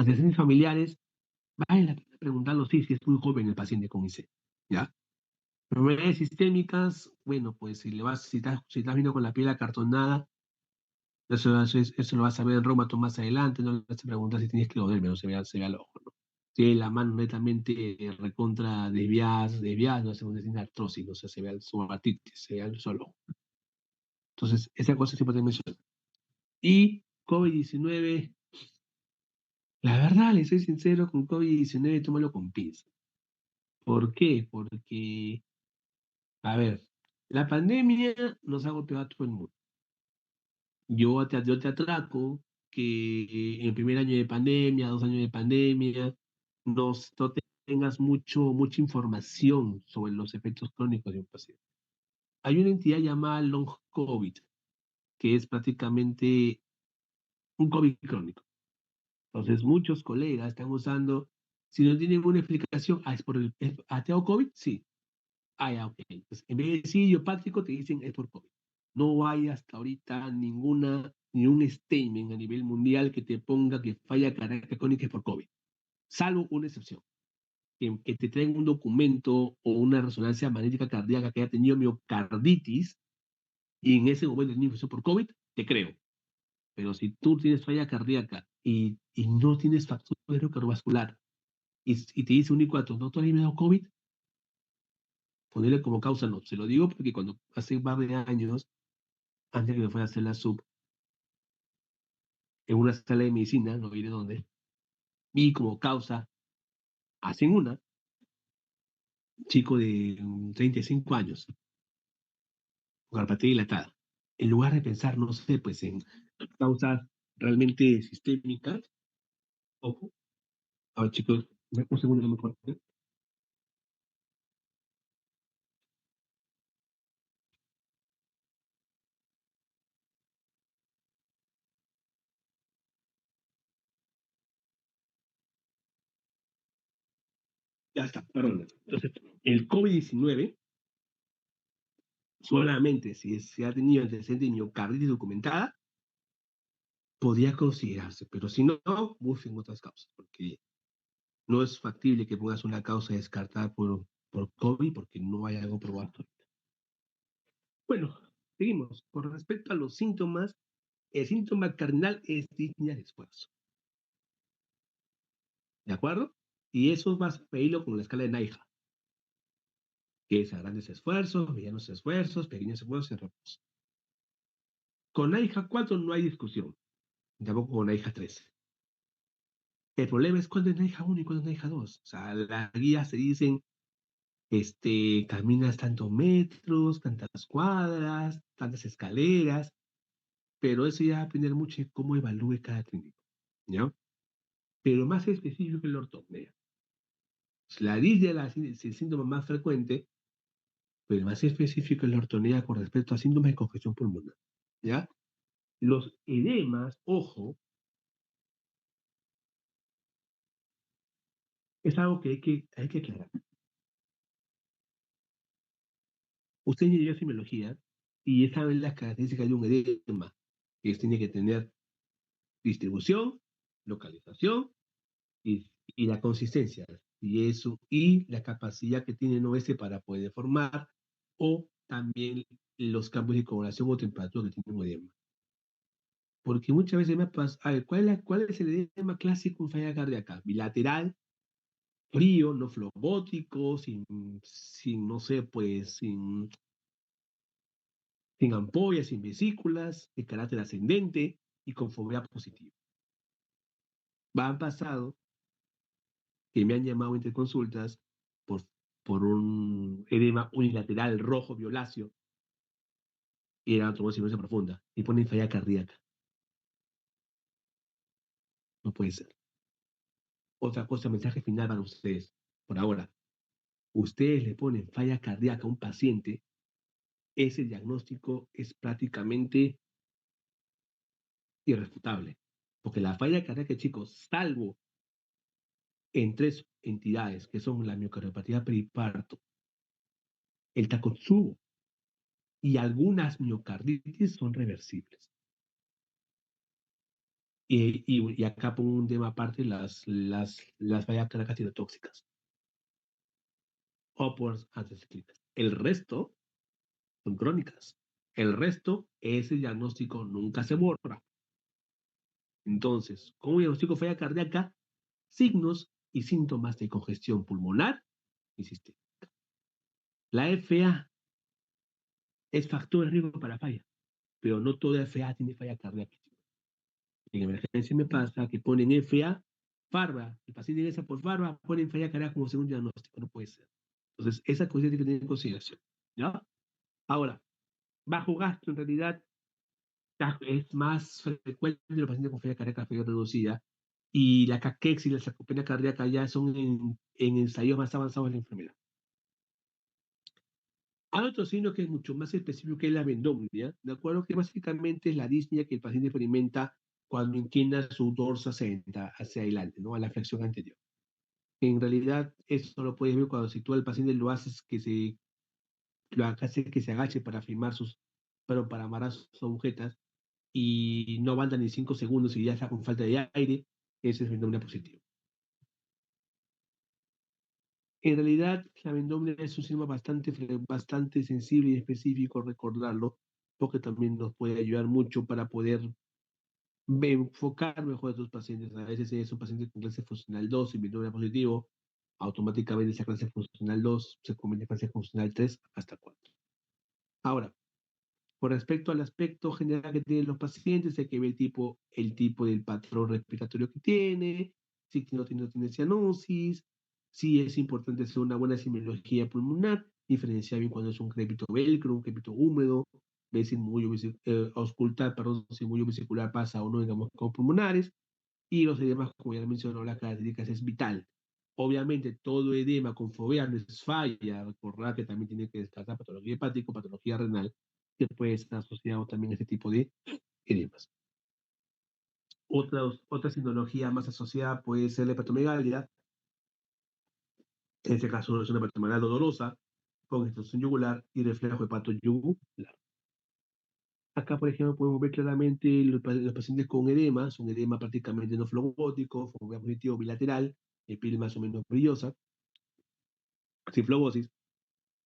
Antecedentes familiares, vale la pena preguntarlo, sí, si es muy joven el paciente con IC, ¿ya? Enfermedades sistémicas, bueno, pues si estás viendo con la piel acartonada, eso lo vas a ver en Rómato más adelante, no le vas a preguntar si tienes esclerodermia, no se vea el ojo, ¿no? Tiene la mano netamente recontra desviada, no sé dónde tiene artrosis, no sé, se ve su artritis, se ve el solo. Entonces, esa cosa siempre te menciona. Y COVID-19, la verdad, le soy sincero, con COVID-19 tómalo con pinzas. ¿Por qué? Porque, a ver, la pandemia nos ha golpeado a todo el mundo. Yo te atraco que en primer año de pandemia, 2 años de pandemia, no tengas mucha información sobre los efectos crónicos de un paciente. Hay una entidad llamada Long COVID, que es prácticamente un COVID crónico. Entonces, muchos colegas están usando, si no tienen una explicación, ¿te ha dado COVID? Sí. Ah, ya, ok. Entonces, en vez de decir idiopático, te dicen es por COVID. No hay hasta ahorita ni un statement a nivel mundial que te ponga que falla cardíaca crónica es por COVID, salvo una excepción, que te traigan un documento o una resonancia magnética cardíaca que haya tenido miocarditis y en ese momento tenía infección por COVID, te creo. Pero si tú tienes falla cardíaca y no tienes factor cardiovascular y te dice un I4, ¿no todavía me ha dado COVID? Ponerle como causa no. Se lo digo porque cuando hace un par de años, antes que me fuera a hacer la sub, en una sala de medicina, no diré dónde, vi como causa, hacen chico de 35 años, con carpatilla dilatada. En lugar de pensar, no sé, pues en causas realmente sistémicas, ojo, a ver chicos, un segundo, no me acuerdo. Ya está, perdón. Entonces, el COVID-19, solamente si se ha tenido antecedente de miocarditis documentada, podría considerarse, pero si no, busquen otras causas, porque no es factible que pongas una causa descartada por COVID porque no hay algo probado. Bueno, seguimos. Con respecto a los síntomas, el síntoma cardinal es disnea de esfuerzo. ¿De acuerdo? Y eso vas a pedirlo con la escala de NIHA, que es a grandes esfuerzos, medianos esfuerzos, pequeños esfuerzos y reposo. Con NIHA 4 no hay discusión, tampoco con NIHA 3. El problema es cuándo es NIHA 1 y cuándo es NIHA 2. O sea, las guías se dicen, caminas tantos metros, tantas cuadras, tantas escaleras, pero eso ya va a depender mucho de cómo evalúe cada clínico, ¿no? Pero más específico que la ortopnea. La disnea es el síntoma más frecuente, pero más específico es la ortopnea con respecto a síntomas de congestión pulmonar, ¿ya? Los edemas, ojo, es algo que hay que aclarar. Usted ya semiología y ya saben las características de un edema, que tiene que tener distribución, localización y la consistencia, y eso, y la capacidad que tiene OS para poder formar, o también los cambios de coloración o temperatura que tiene un edema. Porque muchas veces me pasa, a ver, ¿cuál es el edema clásico en falla cardíaca? Bilateral, frío, no flebótico, no sé, pues, sin ampollas, sin vesículas, de carácter ascendente y con fobia positiva. Han pasado que me han llamado entre consultas por, por un edema unilateral rojo violáceo y era trombosis profunda y ponen falla cardíaca. No puede ser. Otra cosa, mensaje final para ustedes. Por ahora, ustedes le ponen falla cardíaca a un paciente, ese diagnóstico es prácticamente irrefutable. Porque la falla cardíaca, chicos, salvo en tres entidades, que son la miocardiopatía periparto, el Takotsubo y algunas miocarditis, son reversibles. Y acá pongo un tema aparte, las fallas cardíacas citotóxicas o por antes clínicas. El resto son crónicas. El resto, ese diagnóstico nunca se borra. Entonces, ¿cómo diagnostico falla cardíaca? Signos y síntomas de congestión pulmonar y sistémica. La FA es factor de riesgo para falla, pero no toda FA tiene falla cardíaca. En emergencia me pasa que ponen FA, FARVA, el paciente ingresa por FARVA, ponen falla cardíaca como segundo diagnóstico, no puede ser. Entonces, esa cuestión hay que tener en consideración. ¿Ya? Ahora, bajo gasto en realidad es más frecuente en los pacientes con falla cardíaca reducida y la caquexia y la sarcopenia cardíaca ya son en ensayos más avanzados de la enfermedad. Hay otro signo que es mucho más específico que es la vendomnia, de acuerdo que básicamente es la disnea que el paciente experimenta cuando inclina su dorso hacia adelante, ¿no? A la flexión anterior. En realidad, eso lo puedes ver cuando si tú al paciente lo haces lo hace que se agache para firmar pero para amarrar sus agujetas y no aguanta ni 5 segundos y ya está con falta de aire, ese es vendomnia positivo. En realidad, la vendomnia es un síntoma bastante sensible y específico recordarlo, porque también nos puede ayudar mucho para poder enfocar mejor a estos pacientes. A veces es un paciente con clase funcional 2 y vendomnia positivo, automáticamente esa clase funcional 2 se convierte en clase funcional 3 hasta 4. Ahora, con respecto al aspecto general que tienen los pacientes, hay que ver el tipo del patrón respiratorio que tiene, si no tiene cianosis, si es importante hacer una buena semiología pulmonar, diferenciar bien cuando es un crepito velcro, un crepito húmedo, ver si auscultar, perdón, si el mullo vesicular pasa o no, digamos, con pulmonares, y los edemas, como ya mencionó, las características es vital. Obviamente, todo edema con fovea no es falla, recordar que también tiene que descartar patología hepática, patología renal, que puede estar asociado también a este tipo de edemas. Otra sinología más asociada puede ser la hepatomegalia, en este caso es una hepatomegalia dolorosa, con extensión yugular y reflejo hepatoyugular. Acá, por ejemplo, podemos ver claramente los pacientes con edema, son edema prácticamente no flebótico, fobia positivo bilateral, piel más o menos brillosa, sin flebosis,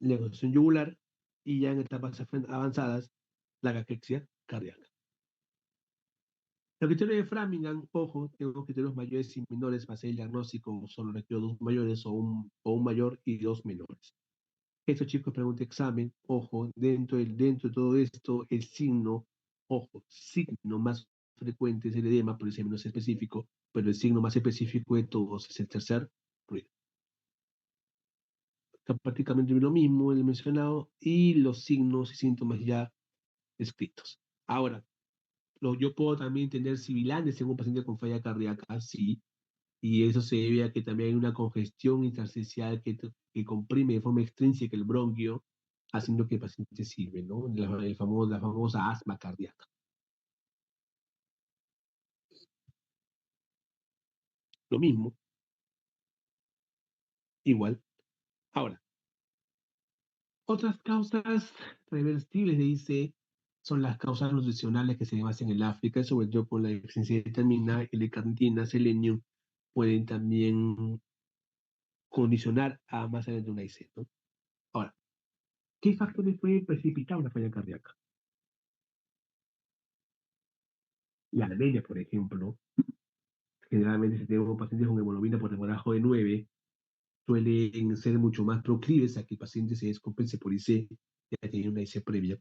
leucocitación yugular y ya en etapas avanzadas, la caquexia cardíaca. Los criterios de Framingham, ojo, tengo criterios mayores y menores para hacer el diagnóstico, solo requiero dos mayores o un mayor y dos menores. Estos chicos preguntan examen, ojo, dentro de todo esto, el signo, ojo, signo más frecuente es el edema, por ese menos específico, pero el signo más específico de todos es el tercer ruido. Está prácticamente lo mismo, el mencionado, y los signos y síntomas ya escritos. Ahora, yo puedo también tener sibilantes en un paciente con falla cardíaca, sí, y eso se debe a que también hay una congestión intersticial que comprime de forma extrínseca el bronquio, haciendo que el paciente sirve, ¿no? La famosa asma cardíaca. Lo mismo, igual. Ahora, otras causas reversibles, dice, son las causas nutricionales que se basan en el África, sobre todo por la deficiencia de vitamina, L-carnitina, selenio, pueden también condicionar a más allá de una IC, ¿no? Ahora, ¿qué factores pueden precipitar una falla cardíaca? La anemia, por ejemplo, generalmente si tenemos pacientes con hemoglobina por debajo de 9, suelen ser mucho más proclives a que el paciente se descompense por IC, ya tiene una IC previa.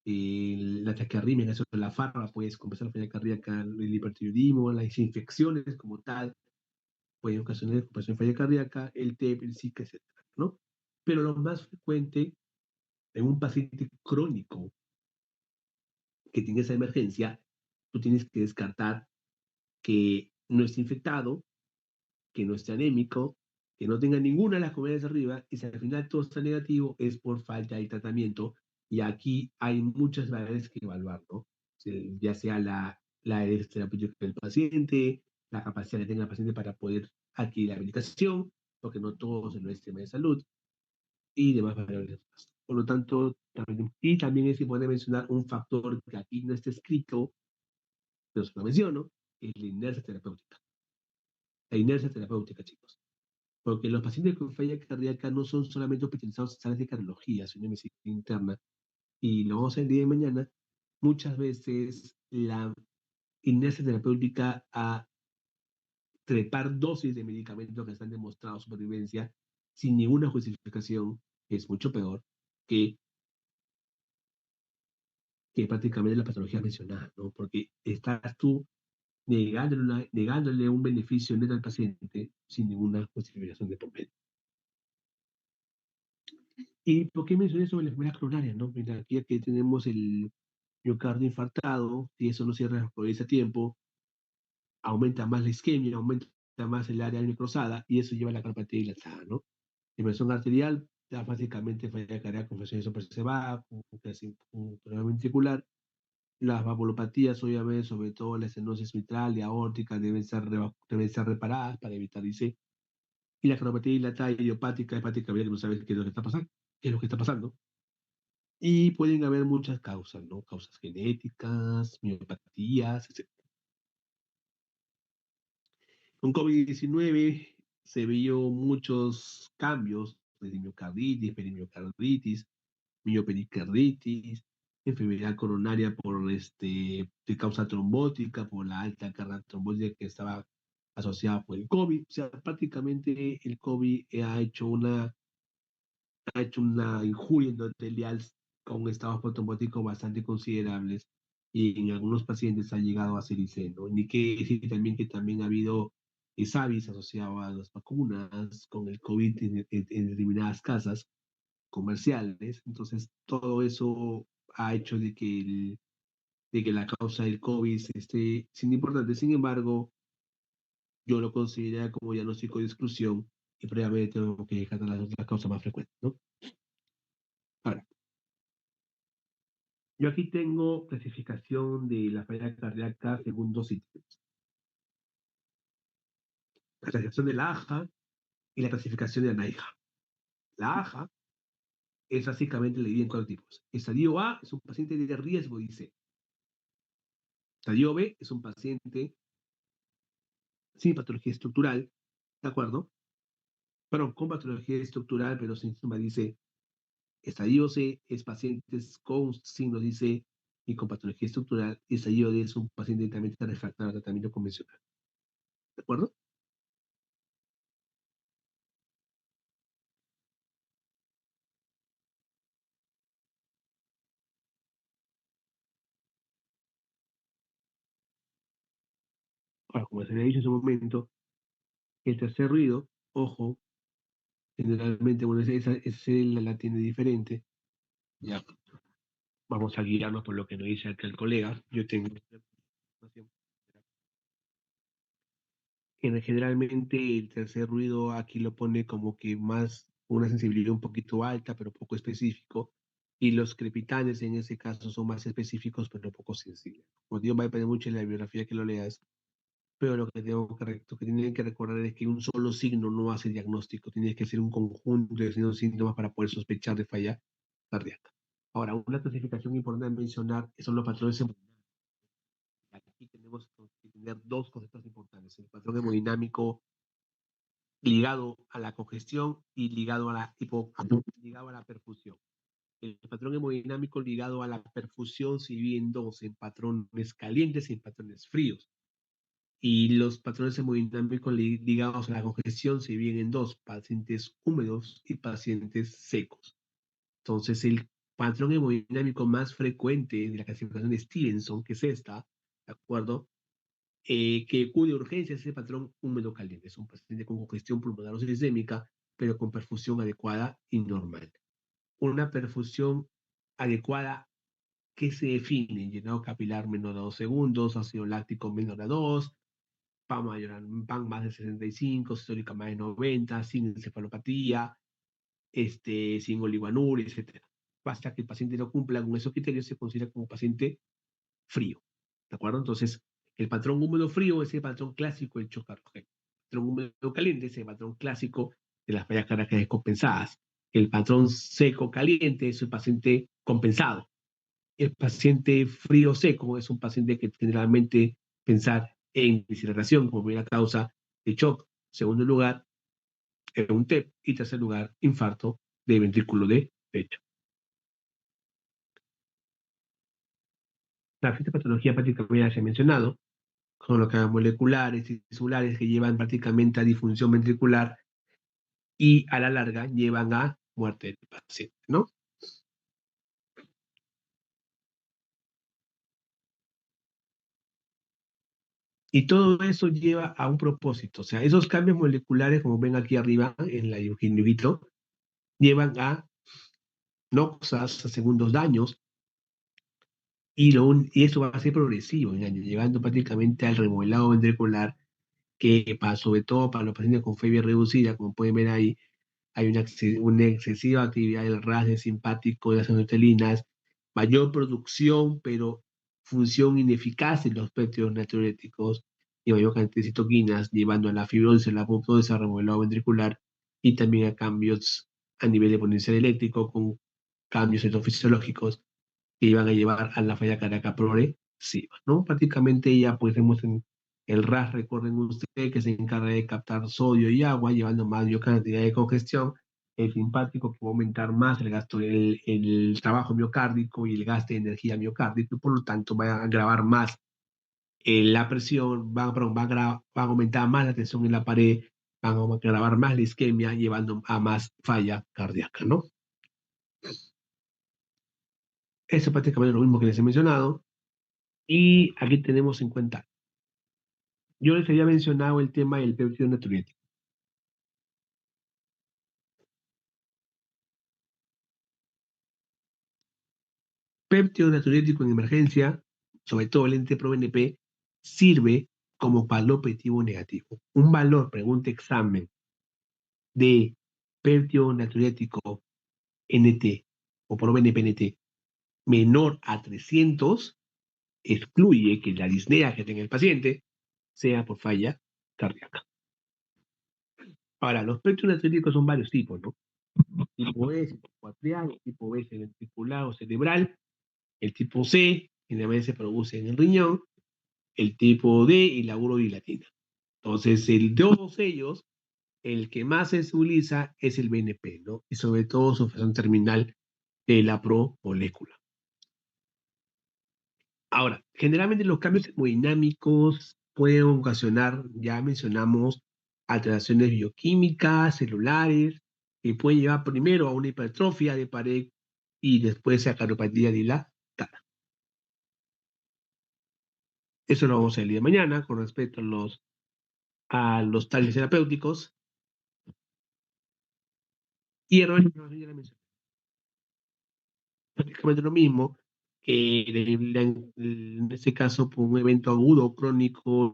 La taquiarritmia, en caso de la farra, puede descompensar la falla cardíaca, el hipertiroidismo, las infecciones como tal, pueden ocasionar descompensación de falla cardíaca, el TEP, el SICA, etc., ¿no? Pero lo más frecuente en un paciente crónico que tiene esa emergencia, tú tienes que descartar que no esté infectado, que no esté anémico, que no tenga ninguna de las comunidades de arriba, y si al final todo está negativo, es por falta de tratamiento. Y aquí hay muchas variables que evaluar, ¿no? Ya sea la edad terapéutica del paciente, la capacidad que tenga el paciente para poder adquirir la medicación, porque no todo es el sistema de salud, y demás variables más. Por lo tanto, también es importante mencionar un factor que aquí no está escrito, pero se lo menciono, es la inercia terapéutica. La inercia terapéutica, chicos. Porque los pacientes con falla cardíaca no son solamente hospitalizados en salas de cardiología, sino en medicina interna. Y lo vamos a ver el día de mañana. Muchas veces la inercia terapéutica a trepar dosis de medicamentos que están demostrados supervivencia sin ninguna justificación es mucho peor que, que prácticamente la patología mencionada, ¿no? Porque estás tú negándole un beneficio neto al paciente sin ninguna justificación de por medio. ¿Y por qué mencioné sobre la enfermedad coronaria, no? Mira, aquí tenemos el miocardio infartado, si eso no se realiza a tiempo, aumenta más la isquemia, aumenta más el área necrosada y eso lleva a la cardiopatía dilatada, ¿no? Inversión arterial, ya básicamente falla cardíaca con presión isopresada, con problema ventricular. Las valvulopatías, obviamente, sobre todo la estenosis mitral y aórtica, deben ser reparadas para evitar IC. Y la cardiopatía dilatada idiopática, hepática, que no sabes qué es lo que está pasando, qué es lo que está pasando. Y pueden haber muchas causas, ¿no? Causas genéticas, miopatías, etc. Con COVID-19 se vio muchos cambios de miocarditis, perimiocarditis, miopericarditis, enfermedad coronaria de causa trombótica, por la alta carga trombótica que estaba asociada por el COVID. O sea, prácticamente el COVID ha hecho una injuria endotelial con estados trombóticos bastante considerables y en algunos pacientes ha llegado a ser IC, ¿no? Ni que decir también que también ha habido SAVIs asociados a las vacunas con el COVID en determinadas casas comerciales. Entonces, todo eso ha hecho de que la causa del COVID esté sin importante. Sin embargo, yo lo considero como diagnóstico de exclusión y previamente tengo que dejar la causa más frecuente, ¿no? Ahora, yo aquí tengo clasificación de la falla cardíaca según dos sitios. La clasificación de la AJA y la clasificación de la NAIJA. La AJA es básicamente la divide en cuatro tipos. Estadio A es un paciente de riesgo, dice. Estadio B es un paciente sin patología estructural, ¿de acuerdo? Perdón, con patología estructural, pero sin síntoma, dice. Estadio C es pacientes con signos, dice, y con patología estructural. Y estadio D es un paciente también refractario al tratamiento convencional, ¿de acuerdo? Ahora, como se había dicho en su momento, el tercer ruido, ojo, generalmente, bueno, esa la tiene diferente. Ya, vamos a guiarnos por lo que nos dice acá el colega. Yo tengo generalmente el tercer ruido aquí lo pone como que más una sensibilidad un poquito alta, pero poco específico. Y los crepitanes en ese caso son más específicos, pero poco sensibles. Como digo, va a depender mucho de la biografía que lo leas, pero lo que tienen que recordar es que un solo signo no hace diagnóstico, tiene que ser un conjunto de síntomas para poder sospechar de falla cardíaca. Ahora, una clasificación importante a mencionar son los patrones hemodinámicos. Aquí tenemos que tener dos conceptos importantes: el patrón hemodinámico ligado a la congestión y ligado a la perfusión. El patrón hemodinámico ligado a la perfusión se divide en dos, en patrones calientes y en patrones fríos. Y los patrones hemodinámicos ligados a la congestión se dividen en dos, pacientes húmedos y pacientes secos. Entonces, el patrón hemodinámico más frecuente de la clasificación de Stevenson, que es esta, ¿de acuerdo? Que acude a urgencias, ese patrón húmedo caliente. Es un paciente con congestión pulmonar o sistémica, pero con perfusión adecuada y normal. Una perfusión adecuada que se define: llenado capilar menor a 2 segundos, ácido láctico menor a 2, PAN más de 65, sistólica más de 90, sin encefalopatía, sin oligoanuria, etc. Basta que el paciente no cumpla con esos criterios, se considera como paciente frío. ¿De acuerdo? Entonces, el patrón húmedo frío es el patrón clásico del choque cardíaco. El patrón húmedo caliente es el patrón clásico de las fallas cardíacas descompensadas. El patrón seco caliente es el paciente compensado. El paciente frío seco es un paciente que generalmente pensar en deshidratación como primera causa de shock. Segundo lugar, un TEP. Y tercer lugar, infarto de ventrículo de pecho. La fisiopatología prácticamente ya se ha mencionado, son los cambios moleculares y tisulares que llevan prácticamente a disfunción ventricular y a la larga llevan a muerte del paciente, ¿no? Y todo eso lleva a un propósito, o sea, esos cambios moleculares, como ven aquí arriba en la in vitro, llevan a noxas, a segundos daños, y eso va a ser progresivo en años, llevando prácticamente al remodelado ventricular, que sobre todo para los pacientes con fiebre reducida, como pueden ver ahí, hay una excesiva actividad del RAS de simpático, de las anotelinas, mayor producción, pero función ineficaz de los péptidos natriuréticos y mayor cantidad de citoquinas, llevando a la fibrosis, a la apoptosis, al remodelado ventricular y también a cambios a nivel de potencial eléctrico con cambios fisiológicos que iban a llevar a la falla cardíaca progresiva, ¿no? Prácticamente ya pues vemos en el RAS, recuerden ustedes, que se encarga de captar sodio y agua, llevando mayor cantidad de congestión, el simpático que va a aumentar más el gasto, el trabajo miocárdico y el gasto de energía miocárdico, y por lo tanto va a agravar más la presión, va a aumentar más la tensión en la pared, van a agravar más la isquemia, llevando a más falla cardíaca, ¿no? Eso es prácticamente lo mismo que les he mencionado. Y aquí tenemos en cuenta, yo les había mencionado el tema del péptido natriurético. Péptido natriurético en emergencia, sobre todo el ente ProBNP, sirve como valor predictivo negativo. Un valor, pregunta examen, de péptido natriurético NT o ProBNP NT menor a 300 excluye que la disnea que tenga el paciente sea por falla cardíaca. Ahora, los péptidos natriuréticos son varios tipos, ¿no? Tipo E, tipo atrial, tipo B, ventricular o cerebral. El tipo C generalmente se produce en el riñón, el tipo D y la urobilatina. Entonces, el de todos ellos, el que más se utiliza es el BNP, ¿no? Y sobre todo su función terminal de la promolécula. Ahora, generalmente los cambios hemodinámicos pueden ocasionar, ya mencionamos, alteraciones bioquímicas, celulares, que pueden llevar primero a una hipertrofia de pared y después a cardiopatía dilatada. Eso lo vamos a ver el día de mañana con respecto a los talleres terapéuticos. Y errores de información ya la mencioné. Prácticamente lo mismo que en este caso, por un evento agudo crónico,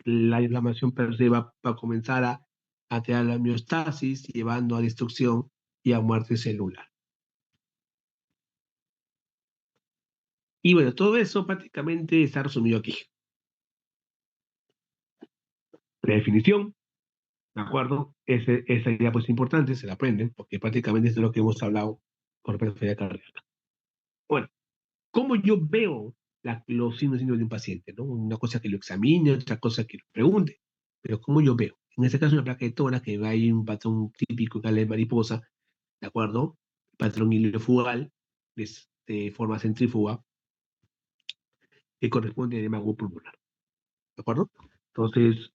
la inflamación per se va a comenzar a alterar la homeostasis, llevando a destrucción y a muerte celular. Y bueno, todo eso prácticamente está resumido aquí. La definición, ¿de acuerdo? Esa idea pues es importante, se la aprenden, porque prácticamente es de lo que hemos hablado con respecto a la falla cardíaca. Bueno, ¿cómo yo veo los signos de un paciente? ¿No? Una cosa que lo examine, otra cosa que lo pregunte, pero ¿cómo yo veo? En este caso, una placa de tórax, que hay un patrón típico que es la de mariposa, ¿de acuerdo? Patrón iliofugal, de forma centrífuga, que corresponde a edema pulmonar, ¿de acuerdo? Entonces,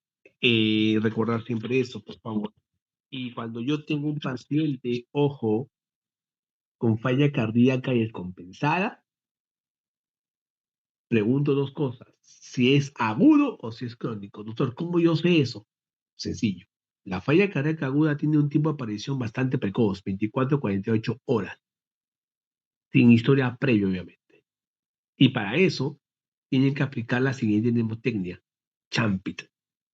recordar siempre eso, por favor. Y cuando yo tengo un paciente, ojo, con falla cardíaca descompensada, pregunto dos cosas: si es agudo o si es crónico. Doctor, ¿cómo yo sé eso? Sencillo. La falla cardíaca aguda tiene un tiempo de aparición bastante precoz, 24 a 48 horas, sin historia previa, obviamente. Y para eso, tienen que aplicar la siguiente mnemotecnia: CHAMPIT.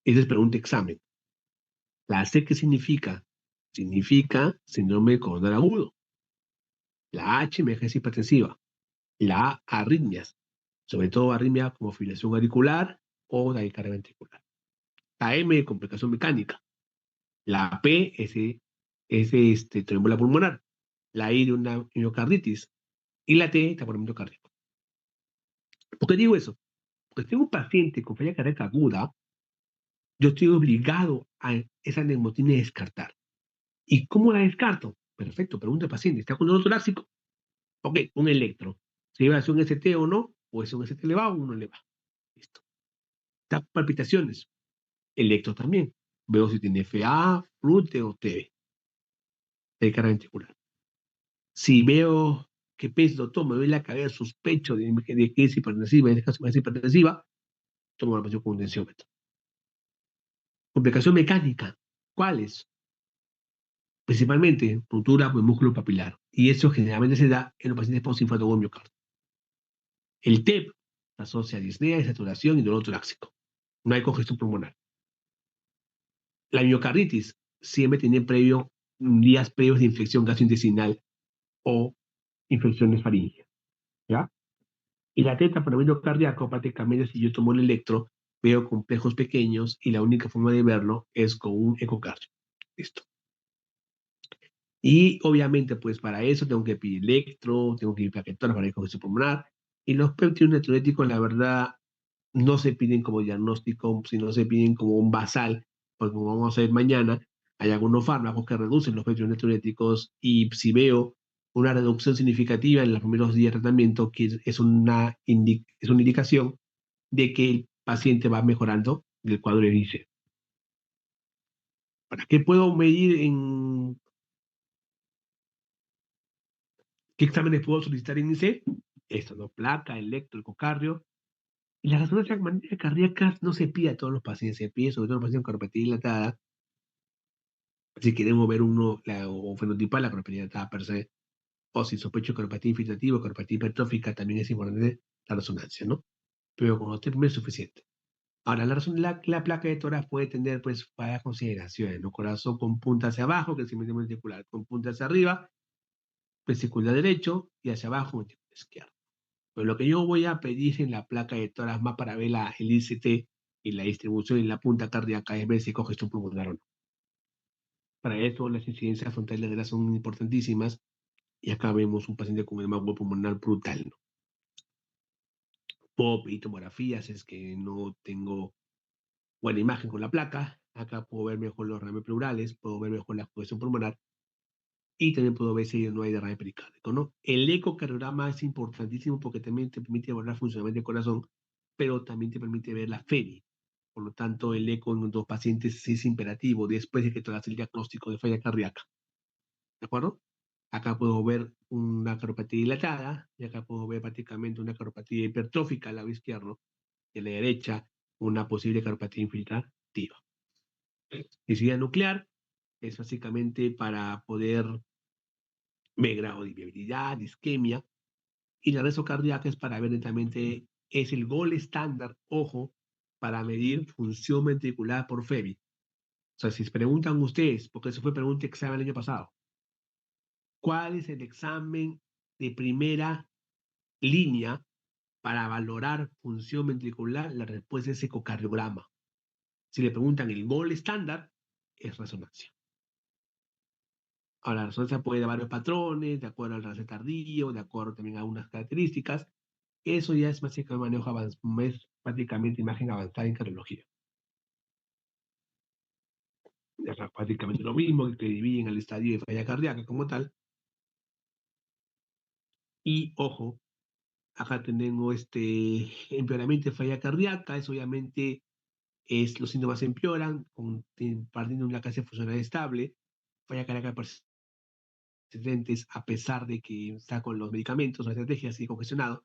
Esa es pregunta examen. La C, ¿qué significa? Significa síndrome coronal agudo. La H, emergencia hipertensiva. La A, arritmias, sobre todo arritmia como fibrilación auricular o taquicardia ventricular. La M, complicación mecánica. La P, tromboembolia pulmonar. La I, de una miocarditis. Y la T, taponamiento cardíaco. ¿Por qué digo eso? Porque tengo un paciente con falla cardíaca aguda, yo estoy obligado a esa neumonía descartar. ¿Y cómo la descarto? Perfecto, pregunta al paciente, ¿está con dolor torácico? Ok, un electro. ¿Se iba a hacer un ST o no? O es un ST elevado o no elevado. Listo. ¿Está con palpitaciones? Electro también. Veo si tiene FA, FLUTE o TB, de cara ventricular. Si veo que PES lo tomo, me duele la cabeza, sospecho de que es hipertensiva, en este caso es hipertensiva, tomo la presión con un tensiómetro. Complicación mecánica. ¿Cuáles? Principalmente ruptura del músculo papilar. Y eso generalmente se da en los pacientes post-infarto de miocardio. El TEP se asocia a disnea, desaturación y dolor torácico. No hay congestión pulmonar. La miocarditis siempre tiene días previos de infección gastrointestinal o infecciones faríngeas. ¿Ya? Y la tetraplometro cardíaco, prácticamente, si yo tomo el electro, veo complejos pequeños y la única forma de verlo es con un ecocardio. Listo. Y obviamente, pues para eso tengo que pedir electro, tengo que ir plaquetones para el congestión pulmonar. Y los péptidos natriuréticos, la verdad, no se piden como diagnóstico, sino se piden como un basal, porque como vamos a ver mañana, hay algunos fármacos que reducen los péptidos natriuréticos y si veo una reducción significativa en los primeros días de tratamiento, que es una indicación de que el paciente va mejorando del cuadro de ICE. ¿Para qué puedo medir en qué exámenes puedo solicitar en ICE? Esto, ¿no? Placa, electro, ecocardio. Y las resonancias magnéticas cardíacas no se pide a todos los pacientes, se pide sobre todo a los pacientes con cardiopatía dilatada. Si queremos ver o fenotipal, la cardiopatía dilatada per se, o si sospecho cardiopatía infiltrativa o cardiopatía hipertrófica, también es importante la resonancia, ¿no? Pero con los tres primeros es suficiente. Ahora, la placa de tórax puede tener pues varias consideraciones, ¿no? Corazón con punta hacia abajo, crecimiento ventricular, con punta hacia arriba, vesicular derecho y hacia abajo, ventrículo izquierdo. Pero lo que yo voy a pedir en la placa de tórax más para ver el ICT y la distribución en la punta cardíaca es ver si congestión pulmonar o no. Para eso las incidencias frontales de la son importantísimas y acá vemos un paciente con edema pulmonar brutal, ¿no? Puedo pedir tomografías, es que no tengo buena imagen con la placa. Acá puedo ver mejor los derrames pleurales, puedo ver mejor la congestión pulmonar y también puedo ver si no hay derrame pericárdico, ¿no? El ecocardiograma es importantísimo porque también te permite evaluar el funcionamiento del corazón, pero también te permite ver la FERI. Por lo tanto, el eco en los pacientes es imperativo después de que te hagas el diagnóstico de falla cardíaca. ¿De acuerdo? Acá puedo ver una cardiopatía dilatada y acá puedo ver prácticamente una cardiopatía hipertrófica al lado izquierdo y a la derecha una posible cardiopatía infiltrativa. Insuficiencia nuclear es básicamente para poder ver grado de viabilidad, isquemia, y la reso cardíaca es para ver netamente, es el gol estándar, ojo, para medir función ventricular por FEBI. O sea, si se preguntan ustedes, porque eso fue pregunta de examen el año pasado, ¿cuál es el examen de primera línea para valorar función ventricular? La respuesta es ecocardiograma. Si le preguntan el gol estándar, es resonancia. Ahora, la resonancia puede dar varios patrones, de acuerdo al trance tardío, de acuerdo también a unas características. Eso ya es básicamente manejo avanzado, es prácticamente imagen avanzada en cardiología. Ya es prácticamente lo mismo que dividen el estadio de falla cardíaca como tal. Y ojo, acá tenemos empeoramiento de falla cardíaca, eso obviamente los síntomas empeoran, partiendo de una clase funcional estable, falla cardíaca persistentes, a pesar de que está con los medicamentos o estrategias y congestionado,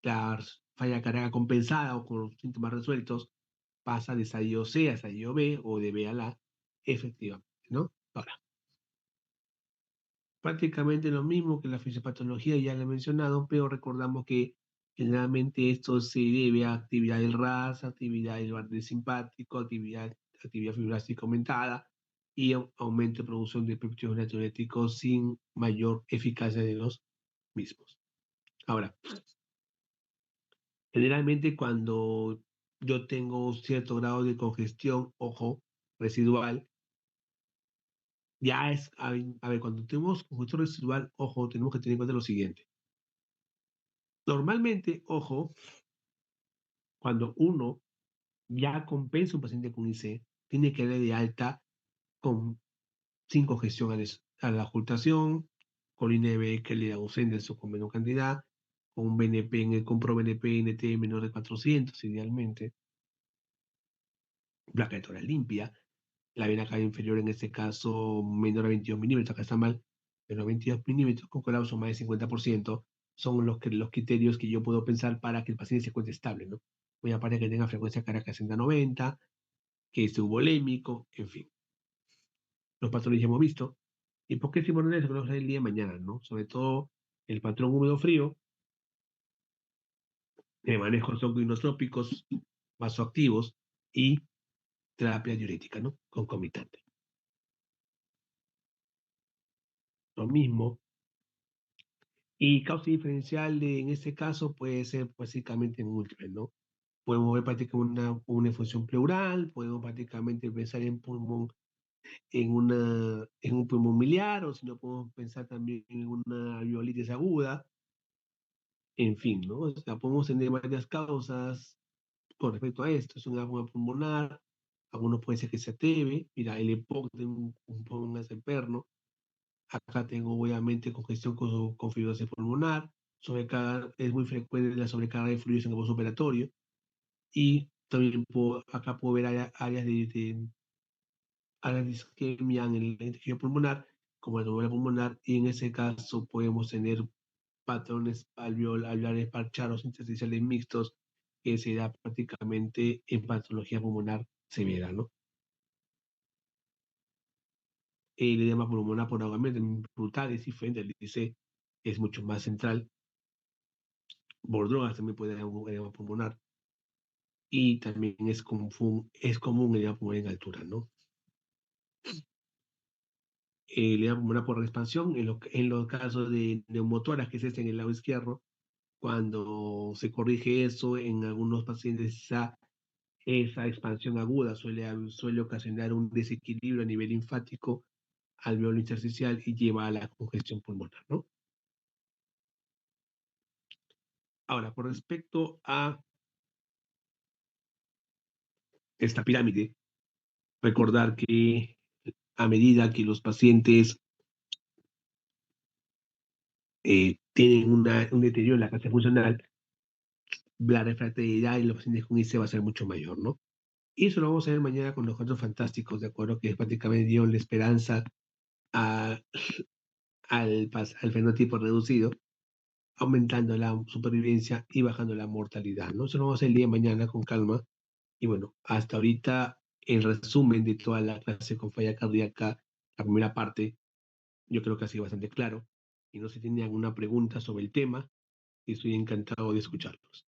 la falla cardíaca compensada o con síntomas resueltos pasa de estadio C a estadio B o de B a la efectivamente, ¿no? Ahora, prácticamente lo mismo que la fisiopatología, ya lo he mencionado, pero recordamos que generalmente esto se debe a actividad del RAS, actividad del borde simpático, actividad fibrástica aumentada y aumento de producción de péptidos natriuréticos sin mayor eficacia de los mismos. Ahora, generalmente cuando yo tengo cierto grado de congestión, ojo, residual, ya es, a ver, cuando tenemos congestión residual, ojo, tenemos que tener en cuenta lo siguiente. Normalmente, ojo, Cuando uno ya compensa un paciente con IC, tiene que darle de alta con sin congestión a la ocultación, con INEB que le ausentes o con menor cantidad, con un BNP con ProBNP NT menor de 400 idealmente, placa de tórax limpia, la vena cava inferior en este caso menor a 22 milímetros, acá está mal, menor a 22 milímetros con colapso más de 50%, son los criterios que yo puedo pensar para que el paciente se encuentre estable, ¿no? Muy aparte que tenga frecuencia cardíaca 60-90, que esté eubolémico, en fin. Los patrones ya hemos visto. ¿Y por qué decimos eso? Que vamos a ver el día de mañana, ¿no? Sobre todo el patrón húmedo frío, manejo son inotrópicos, vasoactivos y terapia diurética, ¿no? Concomitante. Lo mismo. Y causa diferencial en este caso puede ser básicamente múltiple, ¿no? Podemos ver prácticamente una función pleural, podemos prácticamente pensar en pulmón, en un pulmón miliar, o si no podemos pensar también en una alveolitis aguda, en fin, ¿no? O sea, podemos tener varias causas con respecto a esto. Es un asma pulmonar, algunos puede ser que se ateve, mira, el EPOC de un pulmón perno. Acá tengo obviamente congestión con fibrosis pulmonar, sobrecarga, es muy frecuente la sobrecarga de fluidos en el postoperatorio, y también acá puedo ver áreas áreas de isquemia en el tejido pulmonar, como la tubular pulmonar, y en ese caso podemos tener patrones alveolares parchados intersticiales mixtos, que se da prácticamente en patología pulmonar severa, ¿no? El edema pulmonar por ahogamiento brutal es diferente, el IC es mucho más central. Por drogas también puede dar un edema pulmonar, y también es común el edema pulmonar en altura, ¿no? El edema pulmonar por expansión, en los casos de neumotoras, que es este en el lado izquierdo, cuando se corrige eso, en algunos pacientes esa expansión aguda suele ocasionar un desequilibrio a nivel linfático alveolo intersticial y lleva a la congestión pulmonar, ¿no? Ahora, con respecto a esta pirámide, recordar que a medida que los pacientes tienen un deterioro en la capacidad funcional, la refractaridad en los pacientes con IC va a ser mucho mayor, ¿no? Y eso lo vamos a ver mañana con los cuatro fantásticos, ¿de acuerdo? Que prácticamente dieron la esperanza a, al fenotipo reducido, aumentando la supervivencia y bajando la mortalidad, ¿no? Eso lo vamos a hacer el día de mañana con calma. Y bueno, hasta ahorita el resumen de toda la clase con falla cardíaca, la primera parte, yo creo que ha sido bastante claro. Y no sé si tiene alguna pregunta sobre el tema, y estoy encantado de escucharlos.